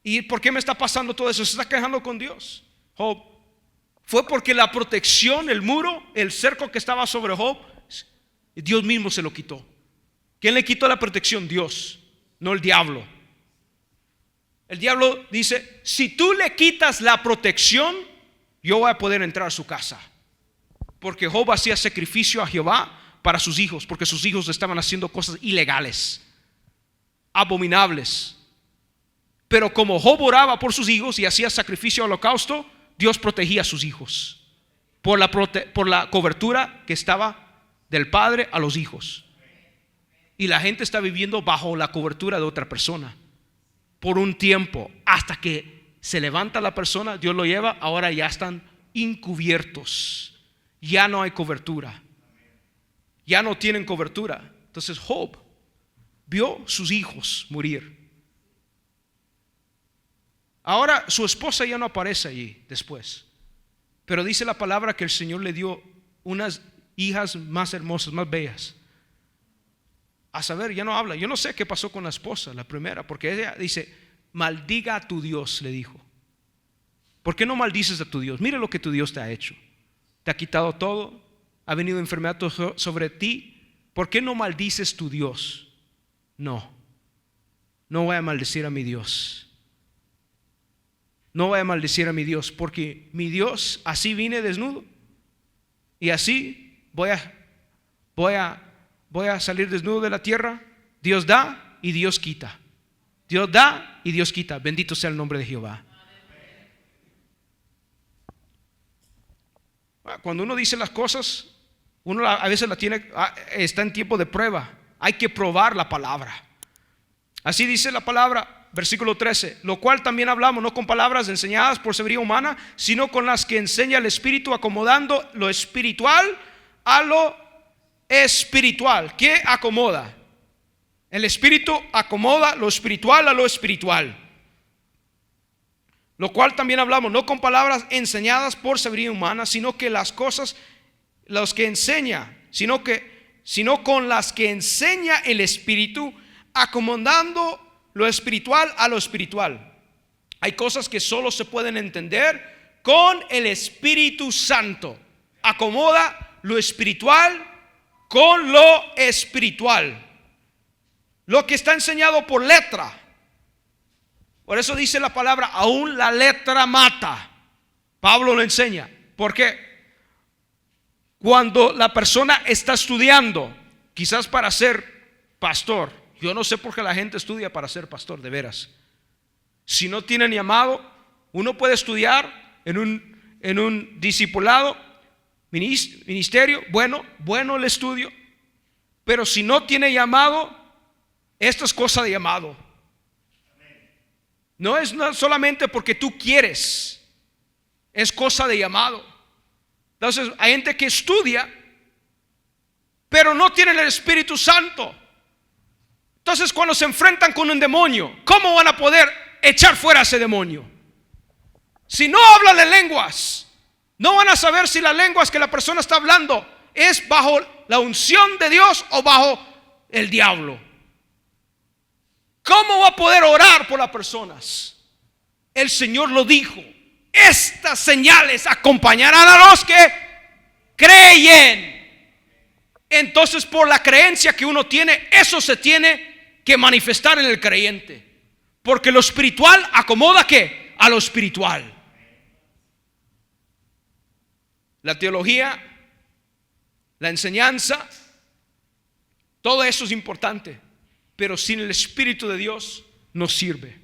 ¿y por qué me está pasando todo eso? Se está quejando con Dios. Job, fue porque la protección, el muro, el cerco que estaba sobre Job, Dios mismo se lo quitó. ¿Quién le quitó la protección? Dios, no el diablo. El diablo dice: si tú le quitas la protección, yo voy a poder entrar a su casa. Porque Job hacía sacrificio a Jehová para sus hijos, porque sus hijos estaban haciendo cosas ilegales, abominables. Pero como Job oraba por sus hijos y hacía sacrificio holocausto, Dios protegía a sus hijos por la cobertura que estaba del padre a los hijos. Y la gente está viviendo bajo la cobertura de otra persona por un tiempo, hasta que se levanta la persona, Dios lo lleva. Ahora ya están encubiertos, ya no hay cobertura, ya no tienen cobertura. Entonces Job vio sus hijos morir. Ahora su esposa ya no aparece allí después, pero dice la palabra que el Señor le dio unas hijas más hermosas, más bellas. A saber, ya no habla. Yo no sé qué pasó con la esposa, la primera, porque ella dice: maldiga a tu Dios, le dijo. ¿Por qué no maldices a tu Dios? Mira lo que tu Dios te ha hecho. Te ha quitado todo, ha venido enfermedad sobre ti. ¿Por qué no maldices tu Dios? No. no voy a maldecir a mi Dios. No voy a maldecir a mi Dios, porque mi Dios, así vine desnudo. Y así voy a salir desnudo de la tierra. Dios da y Dios quita. Dios da y Dios quita. Bendito sea el nombre de Jehová. Cuando uno dice las cosas, uno a veces está en tiempo de prueba. Hay que probar la palabra. Así dice la palabra, versículo 13: lo cual también hablamos, no con palabras enseñadas por sabiduría humana, sino con las que enseña el Espíritu, acomodando lo espiritual a lo espiritual. ¿Qué acomoda? El Espíritu acomoda lo espiritual a lo espiritual. Lo cual también hablamos, no con palabras enseñadas por sabiduría humana, sino que las cosas, los que enseña, sino con las que enseña el Espíritu, acomodando lo espiritual a lo espiritual. Hay cosas que solo se pueden entender con el Espíritu Santo. Acomoda lo espiritual con lo espiritual. Lo que está enseñado por letra. Por eso dice la palabra, aún la letra mata. Pablo lo enseña. ¿Por qué? Cuando la persona está estudiando, quizás para ser pastor. Yo no sé por qué la gente estudia para ser pastor, de veras. Si no tienen llamado, uno puede estudiar en un discipulado, ministerio, bueno el estudio. Pero si no tiene llamado, esto es cosa de llamado. No es solamente porque tú quieres, es cosa de llamado. Entonces hay gente que estudia, pero no tienen el Espíritu Santo. Entonces cuando se enfrentan con un demonio, ¿cómo van a poder echar fuera a ese demonio? Si no hablan en lenguas, no van a saber si las lenguas que la persona está hablando es bajo la unción de Dios o bajo el diablo. ¿Cómo va a poder orar por las personas? El Señor lo dijo: estas señales acompañarán a los que creen. Entonces, por la creencia que uno tiene, eso se tiene que manifestar en el creyente. Porque lo espiritual acomoda ¿qué? A lo espiritual. La teología, la enseñanza, todo eso es importante. Pero sin el Espíritu de Dios no sirve.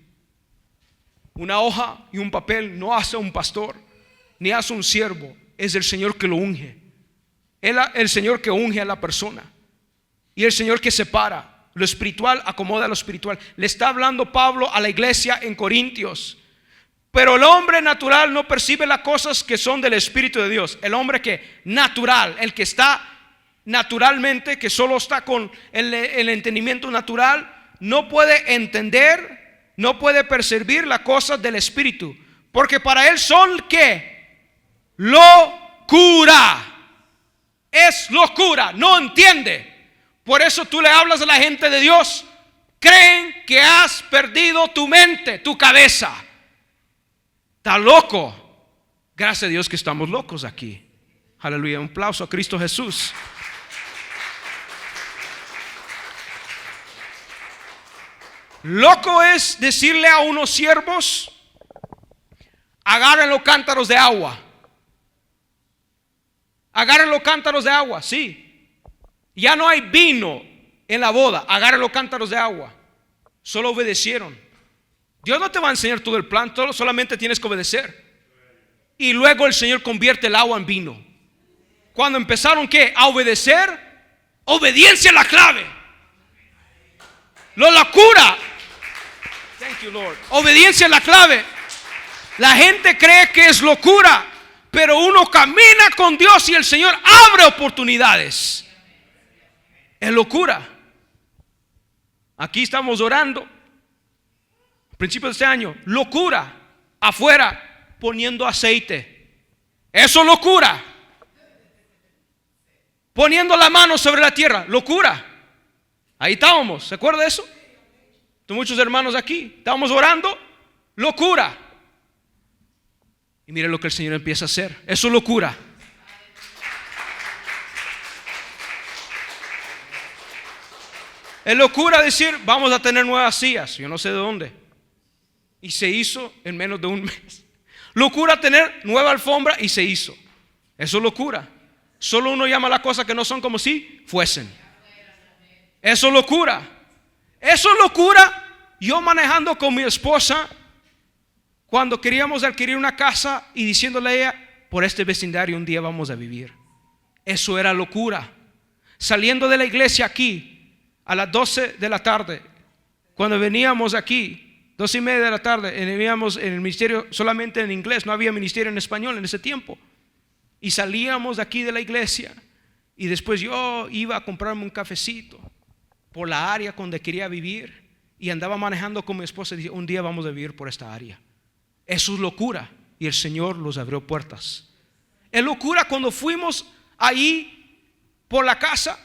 Una hoja y un papel no hace un pastor, ni hace un siervo. Es el Señor que lo unge. El Señor que unge a la persona. Y el Señor que separa. Lo espiritual acomoda a lo espiritual. Le está hablando Pablo a la iglesia en Corintios. Pero el hombre natural no percibe las cosas que son del Espíritu de Dios. El hombre que natural, el que está naturalmente, que solo está con el entendimiento natural, no puede entender, no puede percibir las cosas del Espíritu, porque para él son ¿qué? Locura. Es locura, no entiende. Por eso tú le hablas a la gente de Dios, creen que has perdido tu mente, tu cabeza. Está loco. Gracias a Dios que estamos locos aquí. Aleluya, un aplauso a Cristo Jesús. Loco es decirle a unos siervos: agarren los cántaros de agua. Agarren los cántaros de agua, sí. Ya no hay vino en la boda. Agarren los cántaros de agua. Solo obedecieron. Dios no te va a enseñar todo el plan, solamente tienes que obedecer. Y luego el Señor convierte el agua en vino. Cuando empezaron ¿qué? A obedecer. Obediencia es la clave. La locura. Thank you, Lord. Obediencia es la clave. La gente cree que es locura, pero uno camina con Dios y el Señor abre oportunidades. Es locura. Aquí estamos orando a principios de este año. Locura. Afuera poniendo aceite. Eso es locura. Poniendo la mano sobre la tierra. Locura. Ahí estábamos. ¿Se acuerda de eso? Muchos hermanos aquí, estábamos orando, locura. Y mire lo que el Señor empieza a hacer. Eso es locura. Es locura decir, vamos a tener nuevas sillas, yo no sé de dónde. Y se hizo en menos de un mes. Locura tener nueva alfombra y se hizo. Eso es locura. Solo uno llama las cosas que no son como si fuesen. Eso es locura. Eso es locura. Yo manejando con mi esposa cuando queríamos adquirir una casa y diciéndole a ella, por este vecindario un día vamos a vivir. Eso era locura. Saliendo de la iglesia aquí a las 12 de la tarde, cuando veníamos aquí 2:30 de la tarde, veníamos en el ministerio solamente en inglés, no había ministerio en español en ese tiempo. Y salíamos de aquí de la iglesia y después yo iba a comprarme un cafecito por la área donde quería vivir y andaba manejando con mi esposa y dije, un día vamos a vivir por esta área. Eso es locura y el Señor los abrió puertas. Es locura cuando fuimos ahí por la casa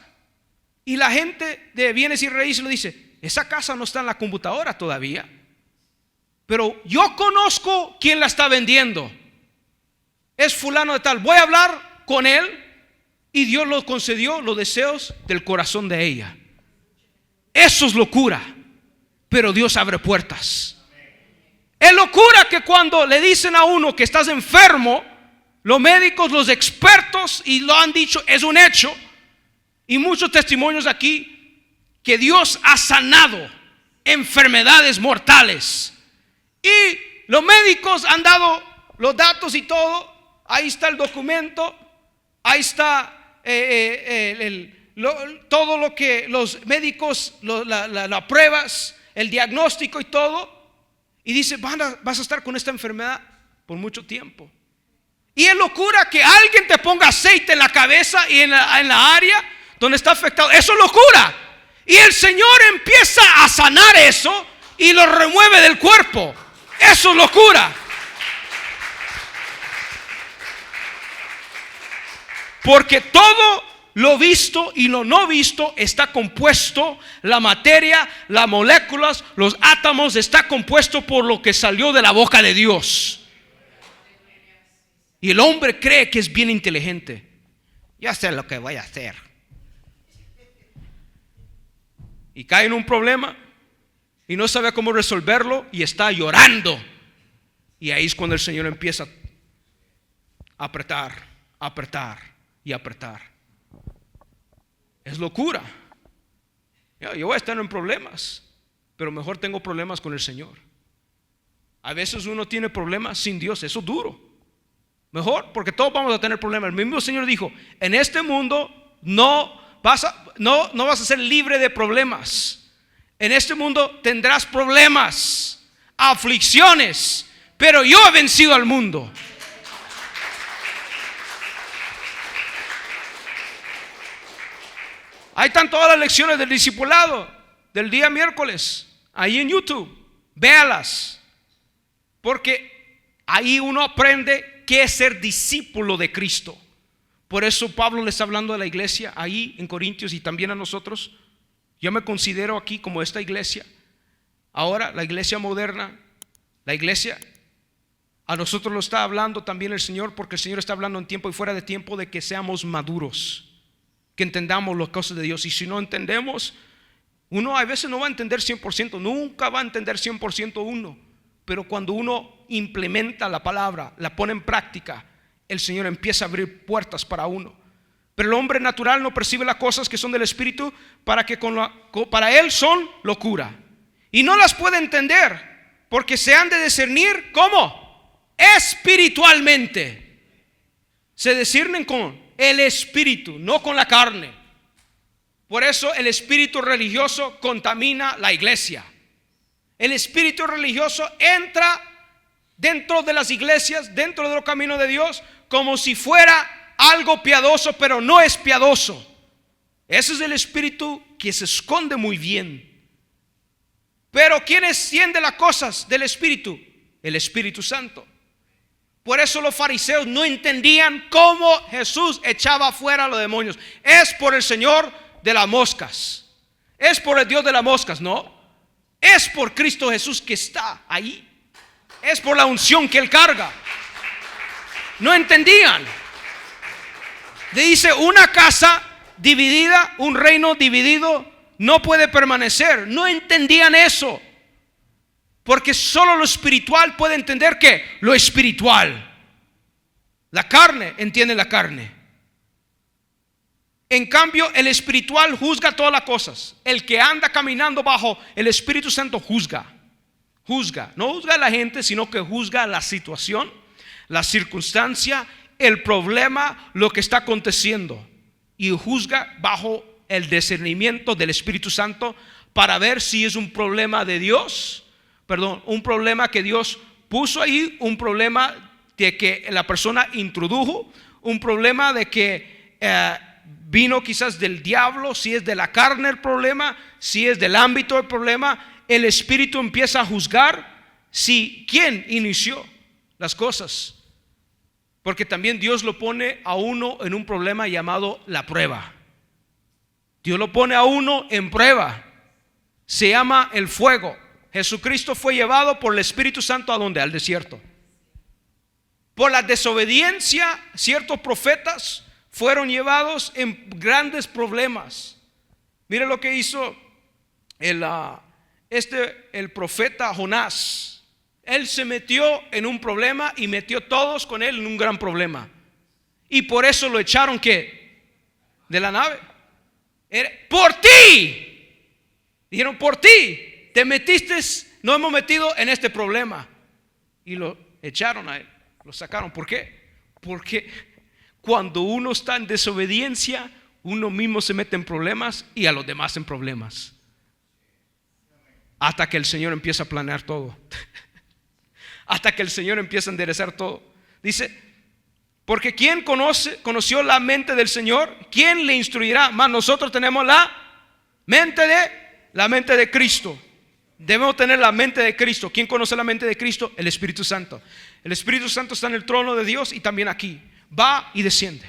y la gente de bienes y raíces le dice, esa casa no está en la computadora todavía, pero yo conozco quién la está vendiendo. Es fulano de tal, voy a hablar con él. Y Dios lo concedió los deseos del corazón de ella. Eso es locura, pero Dios abre puertas. Es locura que cuando le dicen a uno que estás enfermo, los médicos, los expertos, y lo han dicho, es un hecho. Y muchos testimonios aquí que Dios ha sanado enfermedades mortales. Y los médicos han dado los datos y todo. Ahí está el documento, ahí está todo lo que los médicos, las pruebas, el diagnóstico y todo. Y dice, vas a estar con esta enfermedad por mucho tiempo. Y es locura que alguien te ponga aceite en la cabeza y en la área donde está afectado. Eso es locura. Y el Señor empieza a sanar eso y lo remueve del cuerpo. Eso es locura. Porque todo lo visto y lo no visto está compuesto, la materia, las moléculas, los átomos, está compuesto por lo que salió de la boca de Dios. Y el hombre cree que es bien inteligente. Ya sé lo que voy a hacer. Y cae en un problema y no sabe cómo resolverlo y está llorando. Y ahí es cuando el Señor empieza a apretar y apretar. Es locura. Yo voy a estar en problemas, pero mejor tengo problemas con el Señor. A veces uno tiene problemas sin Dios, eso es duro. Mejor, porque todos vamos a tener problemas. El mismo Señor dijo, en este mundo no vas a ser libre de problemas. En este mundo tendrás problemas, aflicciones, pero yo he vencido al mundo. Ahí están todas las lecciones del discipulado del día miércoles, ahí en YouTube. Véalas, porque ahí uno aprende qué es ser discípulo de Cristo. Por eso Pablo le está hablando a la iglesia ahí en Corintios y también a nosotros. Yo me considero aquí como esta iglesia. Ahora la iglesia moderna, la iglesia, a nosotros lo está hablando también el Señor, porque el Señor está hablando en tiempo y fuera de tiempo de que seamos maduros, que entendamos las cosas de Dios. Y si no entendemos, uno a veces no va a entender 100%, nunca va a entender 100% uno. Pero cuando uno implementa la palabra, la pone en práctica, el Señor empieza a abrir puertas para uno. Pero el hombre natural no percibe las cosas que son del Espíritu, para él son locura. Y no las puede entender, porque se han de discernir ¿cómo? Espiritualmente. Se disciernen con el Espíritu, no con la carne. Por eso el espíritu religioso contamina la iglesia. El espíritu religioso entra dentro de las iglesias, dentro de los caminos de Dios, como si fuera algo piadoso, pero no es piadoso. Ese es el espíritu que se esconde muy bien. Pero ¿quién enciende las cosas del Espíritu? El Espíritu Santo. Por eso los fariseos no entendían cómo Jesús echaba fuera a los demonios. Es por el Señor de las moscas. Es por el Dios de las moscas, no. Es por Cristo Jesús que está ahí. Es por la unción que Él carga. No entendían. Dice, una casa dividida, un reino dividido no puede permanecer. No entendían eso, porque solo lo espiritual puede entender que lo espiritual. La carne entiende la carne. En cambio, el espiritual juzga todas las cosas. El que anda caminando bajo el Espíritu Santo juzga. No juzga a la gente, sino que juzga la situación, la circunstancia, el problema, lo que está aconteciendo. Y juzga bajo el discernimiento del Espíritu Santo para ver si es un problema de Dios, un problema que Dios puso ahí, un problema de que la persona introdujo, un problema de que vino quizás del diablo, si es de la carne el problema, si es del ámbito del problema. El Espíritu empieza a juzgar quién inició las cosas, porque también Dios lo pone a uno en un problema llamado la prueba. Dios lo pone a uno en prueba, se llama el fuego. Jesucristo fue llevado por el Espíritu Santo ¿a dónde? Al desierto. Por la desobediencia, ciertos profetas fueron llevados en grandes problemas. Mire lo que hizo el profeta Jonás. Él se metió en un problema y metió todos con él en un gran problema. Y por eso lo echaron ¿qué? De la nave. Por ti. Dijeron, por ti te metiste, nos hemos metido en este problema. Y lo echaron a él, lo sacaron. ¿Por qué? Porque cuando uno está en desobediencia, uno mismo se mete en problemas y a los demás en problemas. Hasta que el Señor empieza a planear todo. Hasta que el Señor empieza a enderezar todo. Dice, porque ¿quién conoció la mente del Señor? ¿Quién le instruirá? Más nosotros tenemos la mente de Cristo. Debemos tener la mente de Cristo. ¿Quién conoce la mente de Cristo? El Espíritu Santo. El Espíritu Santo está en el trono de Dios y también aquí. Va y desciende.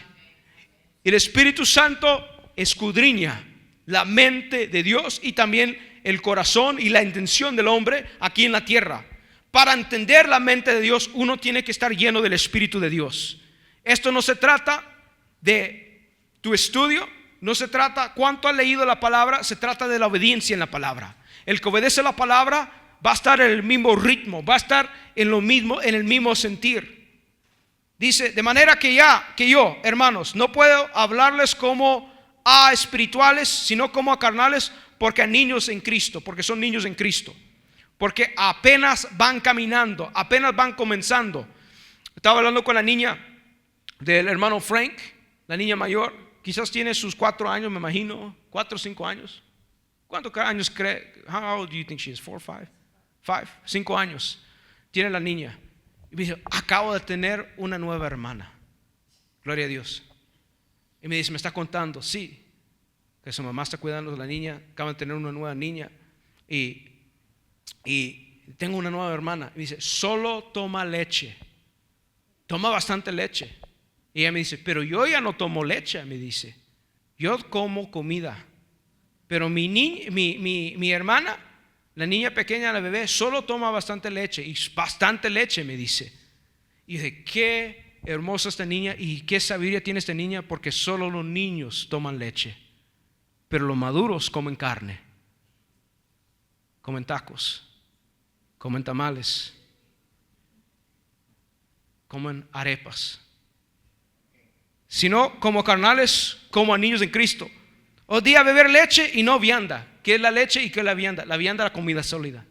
El Espíritu Santo escudriña la mente de Dios y también el corazón y la intención del hombre aquí en la tierra. Para entender la mente de Dios, uno tiene que estar lleno del Espíritu de Dios. Esto no se trata de tu estudio, no se trata cuánto has leído la palabra, se trata de la obediencia en la palabra. El que obedece la palabra va a estar en el mismo ritmo, va a estar en el mismo sentir. Dice, de manera que yo, hermanos, no puedo hablarles como a espirituales, sino como a carnales, porque a niños en Cristo, porque son niños en Cristo. Porque apenas van caminando, apenas van comenzando. Estaba hablando con la niña del hermano Frank, la niña mayor, quizás tiene sus 4 años, me imagino, 4 o 5 años. ¿Cuántos años cree? How old do you think she is? 4 or 5? 5 años tiene la niña. Y me dice, acabo de tener una nueva hermana. Gloria a Dios. Y me dice, me está contando, sí, que su mamá está cuidando de la niña, acaba de tener una nueva niña y tengo una nueva hermana. Y dice, solo toma leche, toma bastante leche. Y ella me dice, pero yo ya no tomo leche. Me dice, yo como comida. Pero mi hermana, la niña pequeña, la bebé, solo toma bastante leche. Y bastante leche, me dice. Y dice, qué hermosa esta niña y qué sabiduría tiene esta niña, porque solo los niños toman leche, pero los maduros comen carne, comen tacos, comen tamales, comen arepas. Sino como carnales, como a niños en Cristo. Os di a beber leche y no vianda. ¿Qué es la leche y qué es la vianda? La vianda es la comida sólida.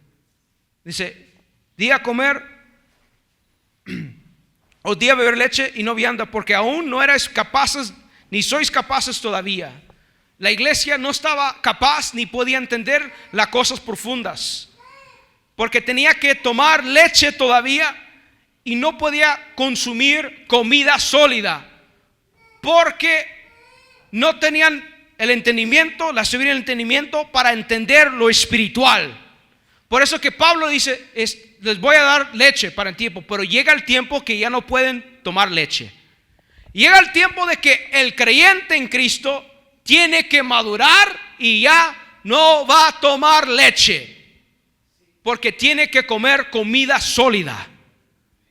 Dice, di a comer, os di a beber leche y no vianda, porque aún no erais capaces, ni sois capaces todavía. La iglesia no estaba capaz ni podía entender las cosas profundas, porque tenía que tomar leche todavía y no podía consumir comida sólida, porque no tenían el entendimiento, la sabiduría del entendimiento para entender lo espiritual. Por eso que Pablo dice, les voy a dar leche para el tiempo, pero llega el tiempo que ya no pueden tomar leche. Llega el tiempo de que el creyente en Cristo tiene que madurar y ya no va a tomar leche, porque tiene que comer comida sólida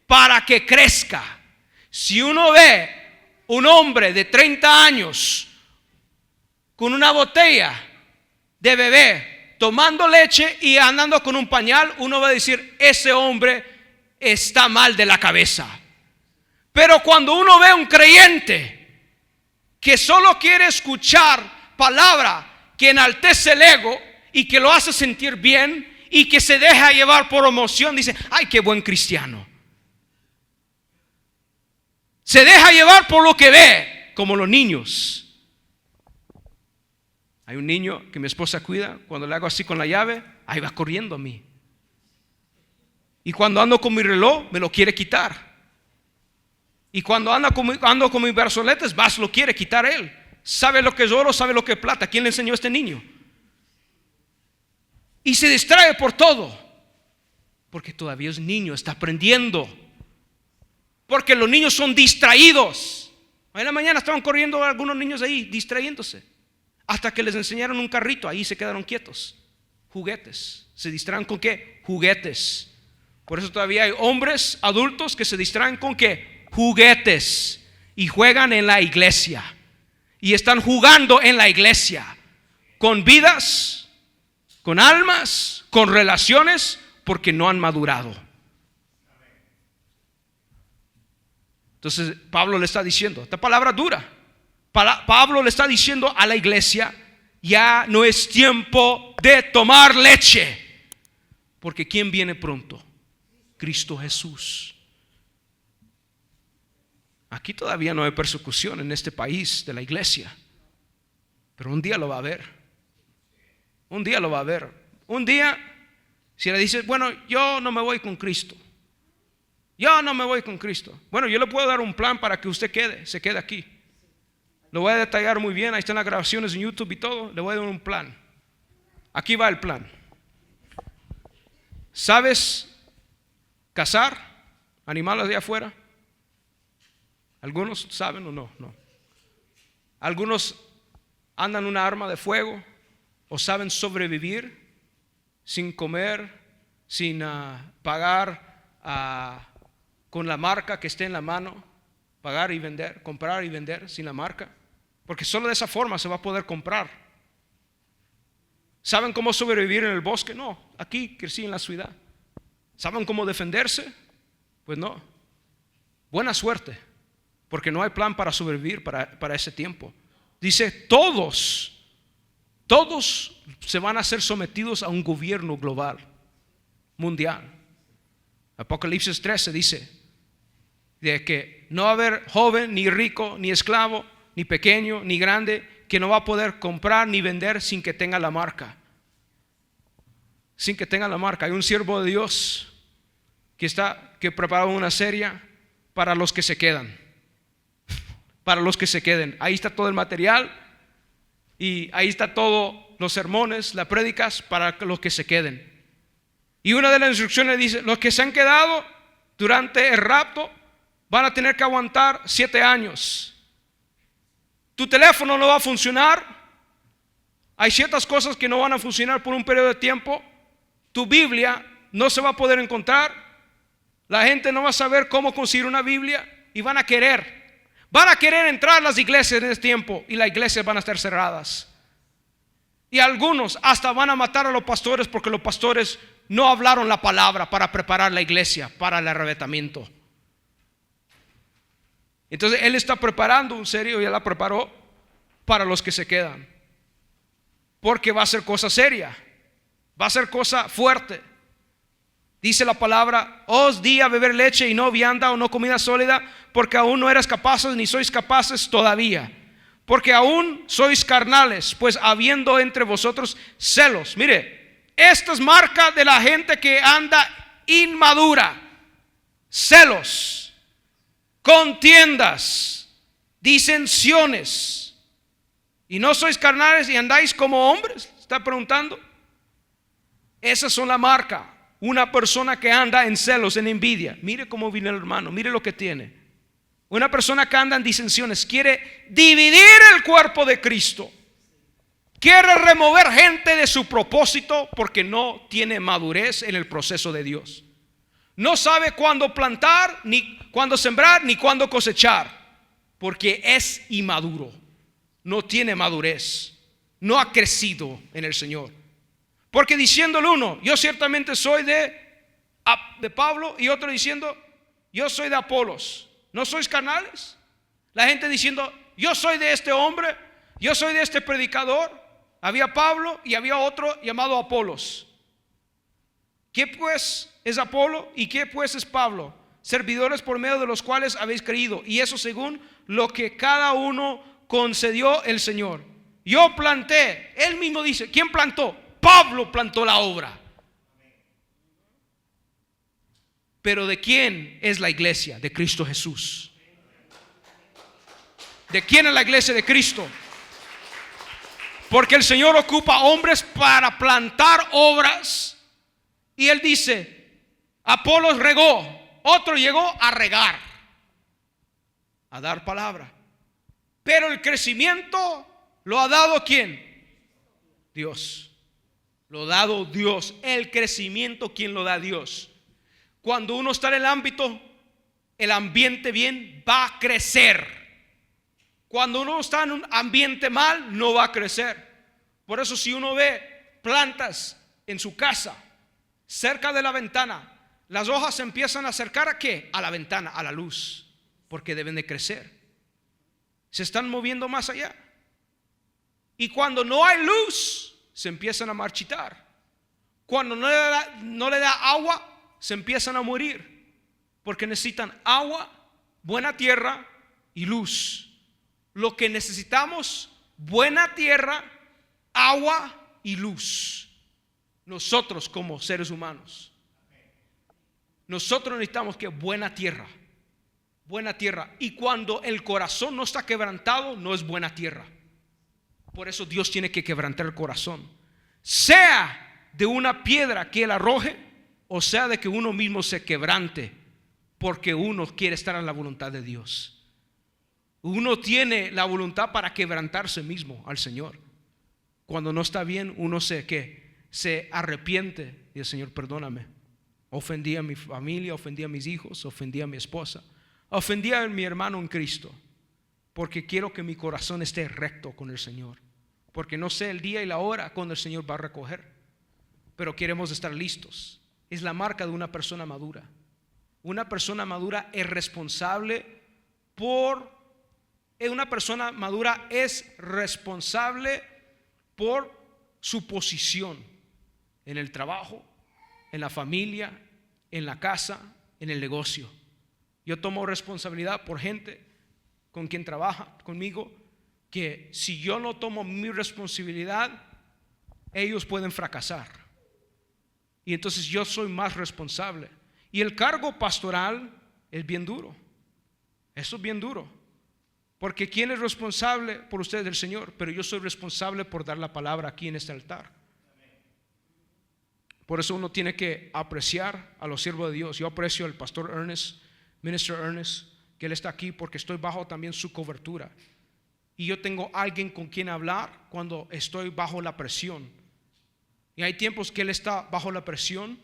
para que crezca. Si uno ve un hombre de 30 años con una botella de bebé tomando leche y andando con un pañal, uno va a decir, ese hombre está mal de la cabeza. Pero cuando uno ve a un creyente que solo quiere escuchar palabra que enaltece el ego y que lo hace sentir bien y que se deja llevar por emoción, dice, ay, qué buen cristiano. Se deja llevar por lo que ve, como los niños. Hay un niño que mi esposa cuida, cuando le hago así con la llave, ahí va corriendo a mí. Y cuando ando con mi reloj, me lo quiere quitar. Y cuando ando con mis brazoletes, más lo quiere quitar él. Sabe lo que es oro, sabe lo que es plata. ¿Quién le enseñó a este niño? Y se distrae por todo, porque todavía es niño, está aprendiendo. Porque los niños son distraídos. Hoy en la mañana estaban corriendo algunos niños ahí, distrayéndose, hasta que les enseñaron un carrito. Ahí se quedaron quietos. Juguetes. ¿Se distraen con qué? Juguetes. Por eso todavía hay hombres adultos que se distraen con qué? Juguetes. Y juegan en la iglesia. Y están jugando en la iglesia, con vidas, con almas, con relaciones, porque no han madurado. Entonces Pablo le está diciendo, esta palabra dura. Pablo le está diciendo a la iglesia, ya no es tiempo de tomar leche, porque ¿quién viene pronto? Cristo Jesús. Aquí todavía no hay persecución en este país de la iglesia, pero un día lo va a haber. Un día lo va a haber. Un día, si le dices, bueno, yo no me voy con Cristo, yo no me voy con Cristo, bueno, yo le puedo dar un plan para que usted se quede aquí. Lo voy a detallar muy bien, ahí están las grabaciones en YouTube y todo. Le voy a dar un plan. Aquí va el plan. ¿Sabes cazar animales de afuera? ¿Algunos saben o no? No. Algunos andan una arma de fuego o saben sobrevivir sin comer, sin pagar con la marca que esté en la mano, pagar y vender, comprar y vender sin la marca, porque solo de esa forma se va a poder comprar. ¿Saben cómo sobrevivir en el bosque? No, aquí crecí en la ciudad. ¿Saben cómo defenderse? Pues no. Buena suerte, porque no hay plan para sobrevivir para ese tiempo. Dice, todos se van a ser sometidos a un gobierno global, mundial. Apocalipsis 13 dice de que no va a haber joven, ni rico, ni esclavo, ni pequeño, ni grande, que no va a poder comprar ni vender sin que tenga la marca. Sin que tenga la marca. Hay un siervo de Dios que preparó una serie para los que se quedan. Para los que se queden. Ahí está todo el material y ahí está todos los sermones, las prédicas para los que se queden. Y una de las instrucciones dice, los que se han quedado durante el rapto van a tener que aguantar 7 años. Tu teléfono no va a funcionar. Hay ciertas cosas que no van a funcionar por un periodo de tiempo. Tu Biblia no se va a poder encontrar. La gente no va a saber cómo conseguir una Biblia y van a querer entrar a las iglesias en este tiempo y las iglesias van a estar cerradas. Y algunos hasta van a matar a los pastores porque los pastores no hablaron la palabra para preparar la iglesia para el arrebatamiento. Entonces él está preparando un serio, ya la preparó para los que se quedan, porque va a ser cosa seria, va a ser cosa fuerte. Dice la palabra, os di a beber leche y no vianda o no comida sólida, porque aún no eras capaces ni sois capaces todavía, porque aún sois carnales, pues habiendo entre vosotros celos. Mire, esta es marca de la gente que anda inmadura. Celos, contiendas, disensiones, y no sois carnales y andáis como hombres. Está preguntando. Esas son la marca. Una persona que anda en celos, en envidia. Mire cómo viene el hermano, mire lo que tiene. Una persona que anda en disensiones quiere dividir el cuerpo de Cristo. Quiere remover gente de su propósito porque no tiene madurez en el proceso de Dios. No sabe cuándo plantar, ni cuándo sembrar, ni cuándo cosechar, porque es inmaduro. No tiene madurez. no ha crecido en el Señor. Porque diciendo el uno, yo ciertamente soy de Pablo, y otro diciendo, yo soy de Apolos. ¿No sois carnales? La gente diciendo, yo soy de este hombre, yo soy de este predicador. Había Pablo y había otro llamado Apolos. ¿Qué pues es Apolo y qué pues es Pablo? Servidores por medio de los cuales habéis creído, y eso según lo que cada uno concedió el Señor. Yo planté, él mismo dice, ¿quién plantó? Pablo plantó la obra. Pero ¿de quién es la iglesia? De Cristo Jesús. ¿De quién es la iglesia de Cristo? Porque el Señor ocupa hombres para plantar obras. Y Él dice, Apolos regó, otro llegó a regar, a dar palabra. Pero el crecimiento lo ha dado ¿quién? Dios. Lo ha dado Dios. El crecimiento, ¿quién lo da? Dios. Cuando uno está en el ámbito, el ambiente bien, va a crecer. Cuando uno está en un ambiente mal, no va a crecer. Por eso si uno ve plantas en su casa, cerca de la ventana, las hojas se empiezan a acercar ¿a qué? A la ventana, a la luz, porque deben de crecer. Se están moviendo más allá. Y cuando no hay luz, se empiezan a marchitar. Cuando no le da agua, se empiezan a morir, porque necesitan agua, buena tierra y luz. Lo que necesitamos, buena tierra, agua y luz. Nosotros como seres humanos, nosotros necesitamos que buena tierra. Buena tierra. Y cuando el corazón no está quebrantado, no es buena tierra. Por eso Dios tiene que quebrantar el corazón, sea de una piedra que Él arroje, o sea de que uno mismo se quebrante, porque uno quiere estar en la voluntad de Dios. Uno tiene la voluntad para quebrantarse mismo al Señor. Cuando no está bien, uno se arrepiente y el Señor, perdóname. Ofendí a mi familia, ofendí a mis hijos, ofendí a mi esposa, ofendí a mi hermano en Cristo, porque quiero que mi corazón esté recto con el Señor, porque no sé el día y la hora cuando el Señor va a recoger, pero queremos estar listos. Es la marca de una persona madura. Una persona madura es responsable una persona madura es responsable por su posición en el trabajo, en la familia, en la casa, en el negocio. Yo tomo responsabilidad por gente con quien trabaja conmigo, que si yo no tomo mi responsabilidad, ellos pueden fracasar. Y entonces yo soy más responsable. Y el cargo pastoral es bien duro. Eso es bien duro. Porque ¿quién es responsable por ustedes? El Señor. Pero yo soy responsable por dar la palabra aquí en este altar. Por eso uno tiene que apreciar a los siervos de Dios. Yo aprecio al pastor Ernest, Minister Ernest, que él está aquí porque estoy bajo también su cobertura. Y yo tengo alguien con quien hablar cuando estoy bajo la presión. Y hay tiempos que él está bajo la presión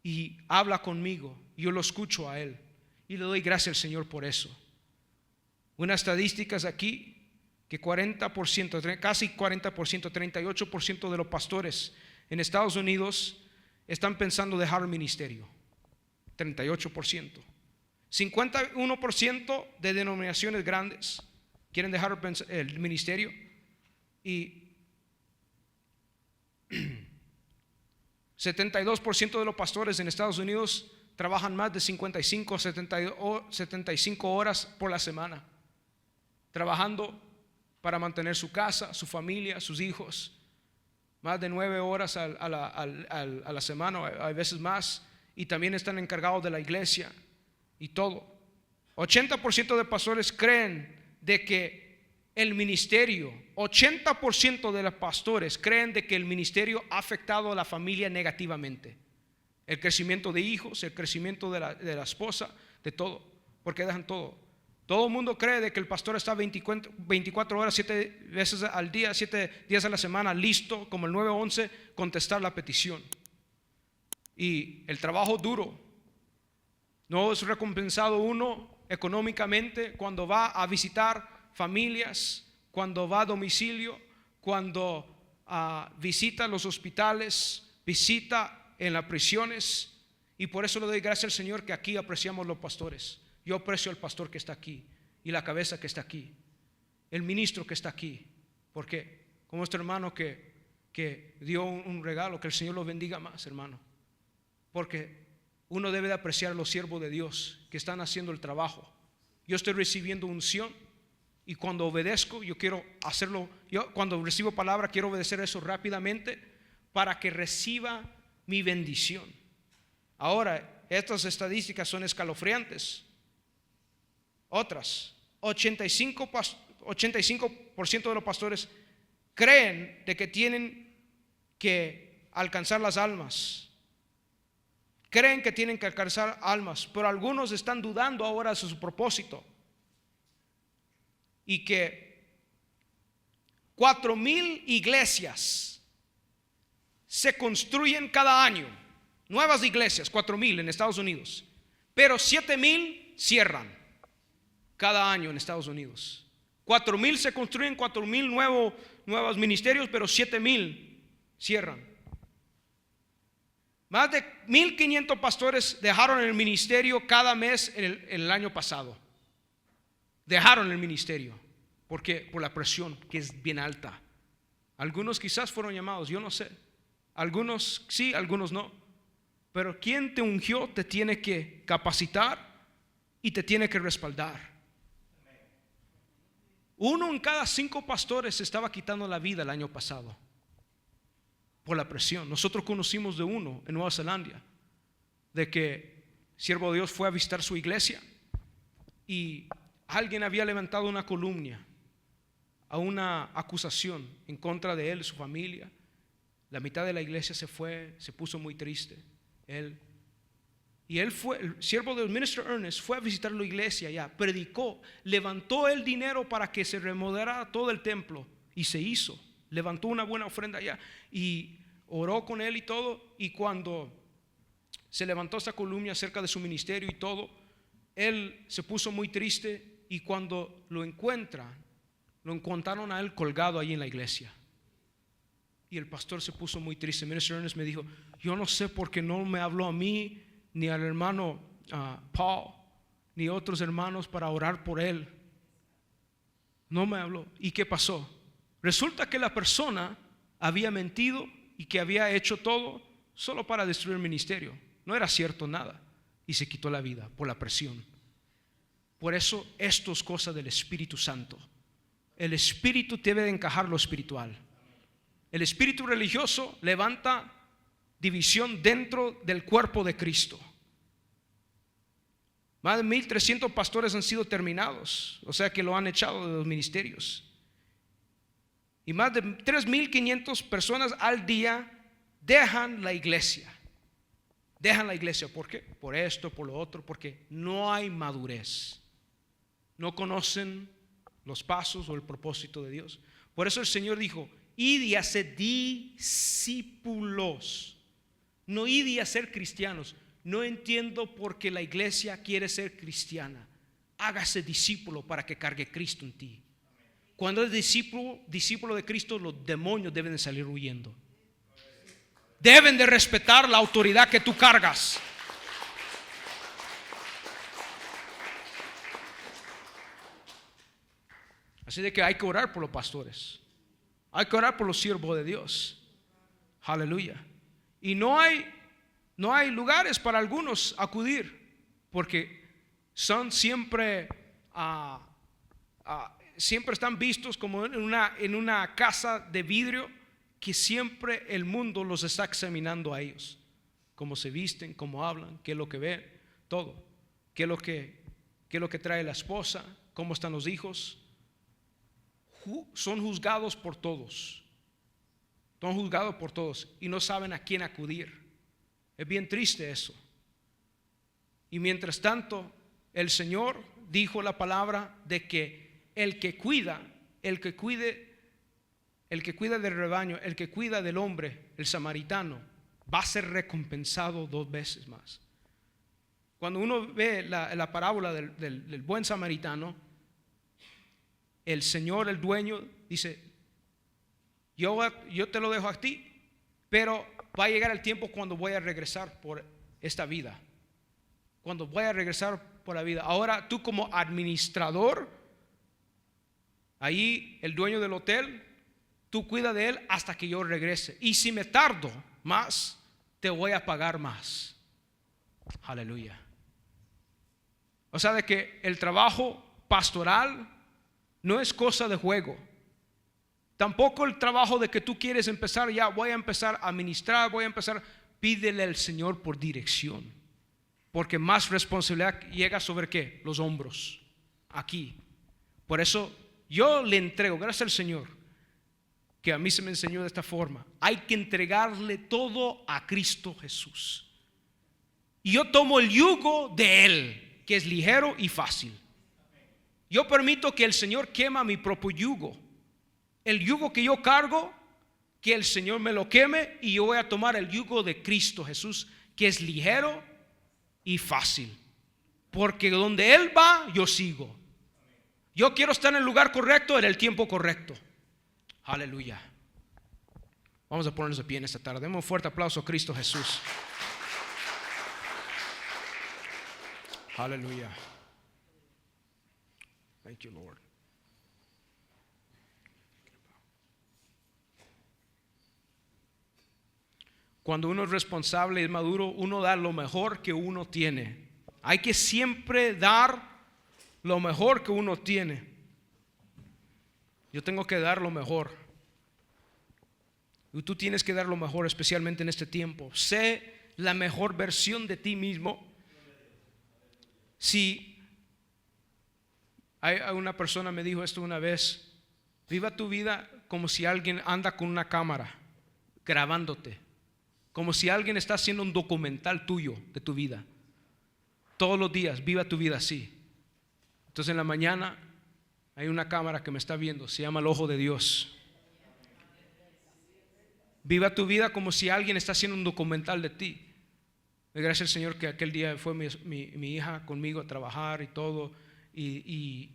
y habla conmigo. Yo lo escucho a él y le doy gracias al Señor por eso. Unas estadísticas aquí que 40%, casi 40%, 38% de los pastores en Estados Unidos están pensando dejar el ministerio. 38%. 51% de denominaciones grandes quieren dejar el ministerio. Y 72% de los pastores en Estados Unidos trabajan más de 55 o 75 horas por la semana, trabajando para mantener su casa, su familia, sus hijos. Más de 9 horas a la semana, a veces más. Y también están encargados de la iglesia y todo. 80% de pastores creen de que el ministerio, 80% de los pastores creen de que el ministerio ha afectado a la familia negativamente. El crecimiento de hijos, el crecimiento de la esposa, de todo, porque dejan todo. Todo el mundo cree de que el pastor está 24 horas, 7 veces al día, 7 días a la semana, listo, como el 911, contestar la petición. Y el trabajo duro, no es recompensado uno económicamente cuando va a visitar familias, cuando va a domicilio, cuando visita los hospitales, visita en las prisiones. Y por eso le doy gracias al Señor que aquí apreciamos los pastores. Yo aprecio al pastor que está aquí y la cabeza que está aquí, el ministro que está aquí, porque como este hermano que dio un regalo, que el Señor lo bendiga más, hermano, porque uno debe de apreciar a los siervos de Dios que están haciendo el trabajo. Yo estoy recibiendo unción y cuando obedezco, yo quiero hacerlo. Yo cuando recibo palabra quiero obedecer eso rápidamente para que reciba mi bendición. Ahora, estas estadísticas son escalofriantes. Otras, 85% de los pastores creen de que tienen que alcanzar las almas. Creen que tienen que alcanzar almas, pero algunos están dudando ahora de su propósito. Y que 4,000 iglesias se construyen cada año, nuevas iglesias, 4,000 en Estados Unidos, pero 7,000 cierran cada año en Estados Unidos. 4,000 se construyen, 4,000 nuevos ministerios, pero 7,000 cierran. Más de 1,500 pastores dejaron el ministerio cada mes el año pasado. Dejaron el ministerio. ¿Por qué? Por la presión que es bien alta. Algunos quizás fueron llamados, yo no sé. Algunos sí, algunos no. Pero quien te ungió te tiene que capacitar y te tiene que respaldar. 1 en cada 5 pastores se estaba quitando la vida el año pasado por la presión. Nosotros conocimos de uno en Nueva Zelanda, de que siervo de Dios fue a visitar su iglesia y alguien había levantado una calumnia, a una acusación en contra de él y su familia. La mitad de la iglesia se fue, se puso muy triste. Él fue, el siervo del ministro Ernest fue a visitar la iglesia allá, predicó, levantó el dinero para que se remodelara todo el templo y se hizo. Levantó una buena ofrenda allá y oró con él y todo. Y cuando se levantó esta calumnia acerca de su ministerio y todo, él se puso muy triste. Y cuando lo encontraron a él colgado ahí en la iglesia. Y el pastor se puso muy triste. Minister Ernest me dijo: yo no sé por qué no me habló a mí, ni al hermano Paul, ni otros hermanos para orar por él. No me habló. ¿Y qué pasó? Resulta que la persona había mentido y que había hecho todo solo para destruir el ministerio. No era cierto nada. Y se quitó la vida por la presión. Por eso esto es cosa del Espíritu Santo. El Espíritu debe de encajar lo espiritual. El espíritu religioso levanta división dentro del cuerpo de Cristo. Más de 1,300 pastores han sido terminados, o sea que lo han echado de los ministerios. Y más de 3,500 personas al día dejan la iglesia. Dejan la iglesia, ¿por qué? Por esto, por lo otro, porque no hay madurez. No conocen los pasos o el propósito de Dios. Por eso el Señor dijo: id y haced discípulos, no id y hacer cristianos. No entiendo por qué la iglesia quiere ser cristiana. Hágase discípulo para que cargue Cristo en ti. Cuando es discípulo de Cristo, los demonios deben de salir huyendo. Deben de respetar la autoridad que tú cargas. Así de que hay que orar por los pastores. Hay que orar por los siervos de Dios. Aleluya. Y no hay lugares para algunos acudir, porque son siempre siempre están vistos como en una casa de vidrio, que siempre el mundo los está examinando a ellos, cómo se visten, cómo hablan, qué es lo que ven, todo, qué es lo que trae la esposa, cómo están los hijos. Son juzgados por todos. Son juzgados por todos y no saben a quién acudir. Es bien triste eso. Y mientras tanto, el Señor dijo la palabra de que el que cuida del rebaño, el que cuida del hombre, el samaritano, va a ser recompensado 2 veces más. Cuando uno ve la parábola del buen samaritano, el Señor, el dueño, dice: yo te lo dejo a ti, pero va a llegar el tiempo cuando voy a regresar por esta vida. Cuando voy a regresar por la vida. Ahora tú como administrador, ahí el dueño del hotel, tú cuida de él hasta que yo regrese. Y si me tardo más, te voy a pagar más. Aleluya. O sea, de que el trabajo pastoral no es cosa de juego. Tampoco el trabajo de que tú quieres empezar, ya voy a empezar a ministrar, pídele al Señor por dirección. Porque más responsabilidad llega sobre ¿qué? Los hombros. Aquí. Por eso yo le entrego, gracias al Señor, que a mí se me enseñó de esta forma. Hay que entregarle todo a Cristo Jesús. Y yo tomo el yugo de Él, que es ligero y fácil. Yo permito que el Señor quema mi propio yugo. El yugo que yo cargo, que el Señor me lo queme, y yo voy a tomar el yugo de Cristo Jesús, que es ligero y fácil. Porque donde Él va, yo sigo. Yo quiero estar en el lugar correcto, en el tiempo correcto. Aleluya. Vamos a ponernos de pie en esta tarde. Demos un fuerte aplauso a Cristo Jesús. Aleluya. Thank you, Lord. Cuando uno es responsable y es maduro, uno da lo mejor que uno tiene. Hay que siempre dar lo mejor que uno tiene. Yo tengo que dar lo mejor. Y tú tienes que dar lo mejor, especialmente en este tiempo. Sé la mejor versión de ti mismo. Si hay una persona me dijo esto una vez: viva tu vida como si alguien anda con una cámara grabándote, como si alguien está haciendo un documental tuyo de tu vida. Todos los días viva tu vida así. Entonces en la mañana hay una cámara que me está viendo, se llama el ojo de Dios. Viva tu vida como si alguien está haciendo un documental de ti. Gracias al Señor que aquel día fue mi hija conmigo a trabajar y todo, y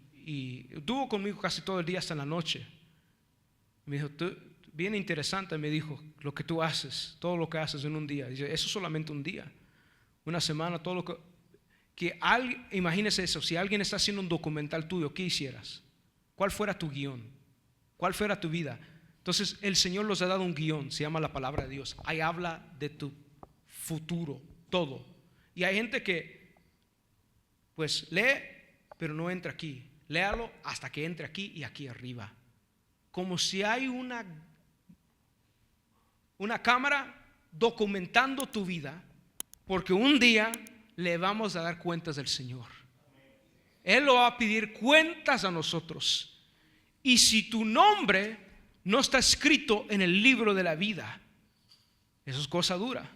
estuvo conmigo casi todo el día hasta la noche. Me dijo, bien interesante, me dijo, lo que tú haces, todo lo que haces en un día. Dice, eso es solamente un día, una semana, todo lo que alguien, imagínese eso, si alguien está haciendo un documental tuyo, ¿qué hicieras? ¿Cuál fuera tu guión? ¿Cuál fuera tu vida? Entonces el Señor nos ha dado un guión, se llama la palabra de Dios. Ahí habla de tu futuro, todo. Y hay gente que pues lee, pero no entra aquí. Léalo hasta que entre aquí y aquí arriba. Como si hay una cámara documentando tu vida, porque un día le vamos a dar cuentas del Señor. Él lo va a pedir cuentas a nosotros. Y si tu nombre no está escrito en el libro de la vida, eso es cosa dura.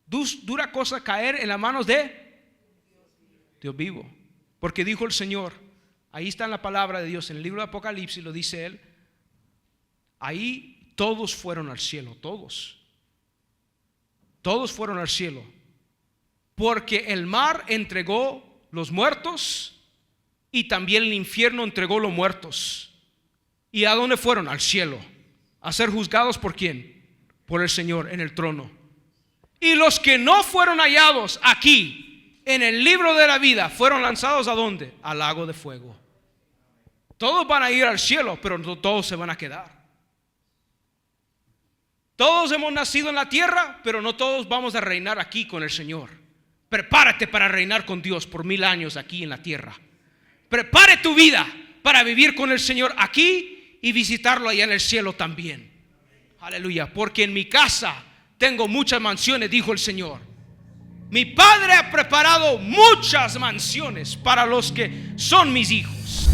Dura cosa caer en las manos de Dios vivo. Porque dijo el Señor, ahí está en la palabra de Dios, en el libro de Apocalipsis lo dice Él, ahí todos fueron al cielo, todos fueron al cielo, porque el mar entregó los muertos y también el infierno entregó los muertos. ¿Y a dónde fueron? Al cielo, a ser juzgados ¿por quién? Por el Señor en el trono. Y los que no fueron hallados aquí en el libro de la vida fueron lanzados ¿a dónde? Al lago de fuego. Todos van a ir al cielo, pero no todos se van a quedar. Todos hemos nacido en la tierra, pero no todos vamos a reinar aquí con el Señor. Prepárate para reinar con Dios por 1000 años aquí en la tierra. Prepare tu vida para vivir con el Señor aquí y visitarlo allá en el cielo también. Aleluya, porque en mi casa tengo muchas mansiones, dijo el Señor. Mi Padre ha preparado muchas mansiones para los que son mis hijos.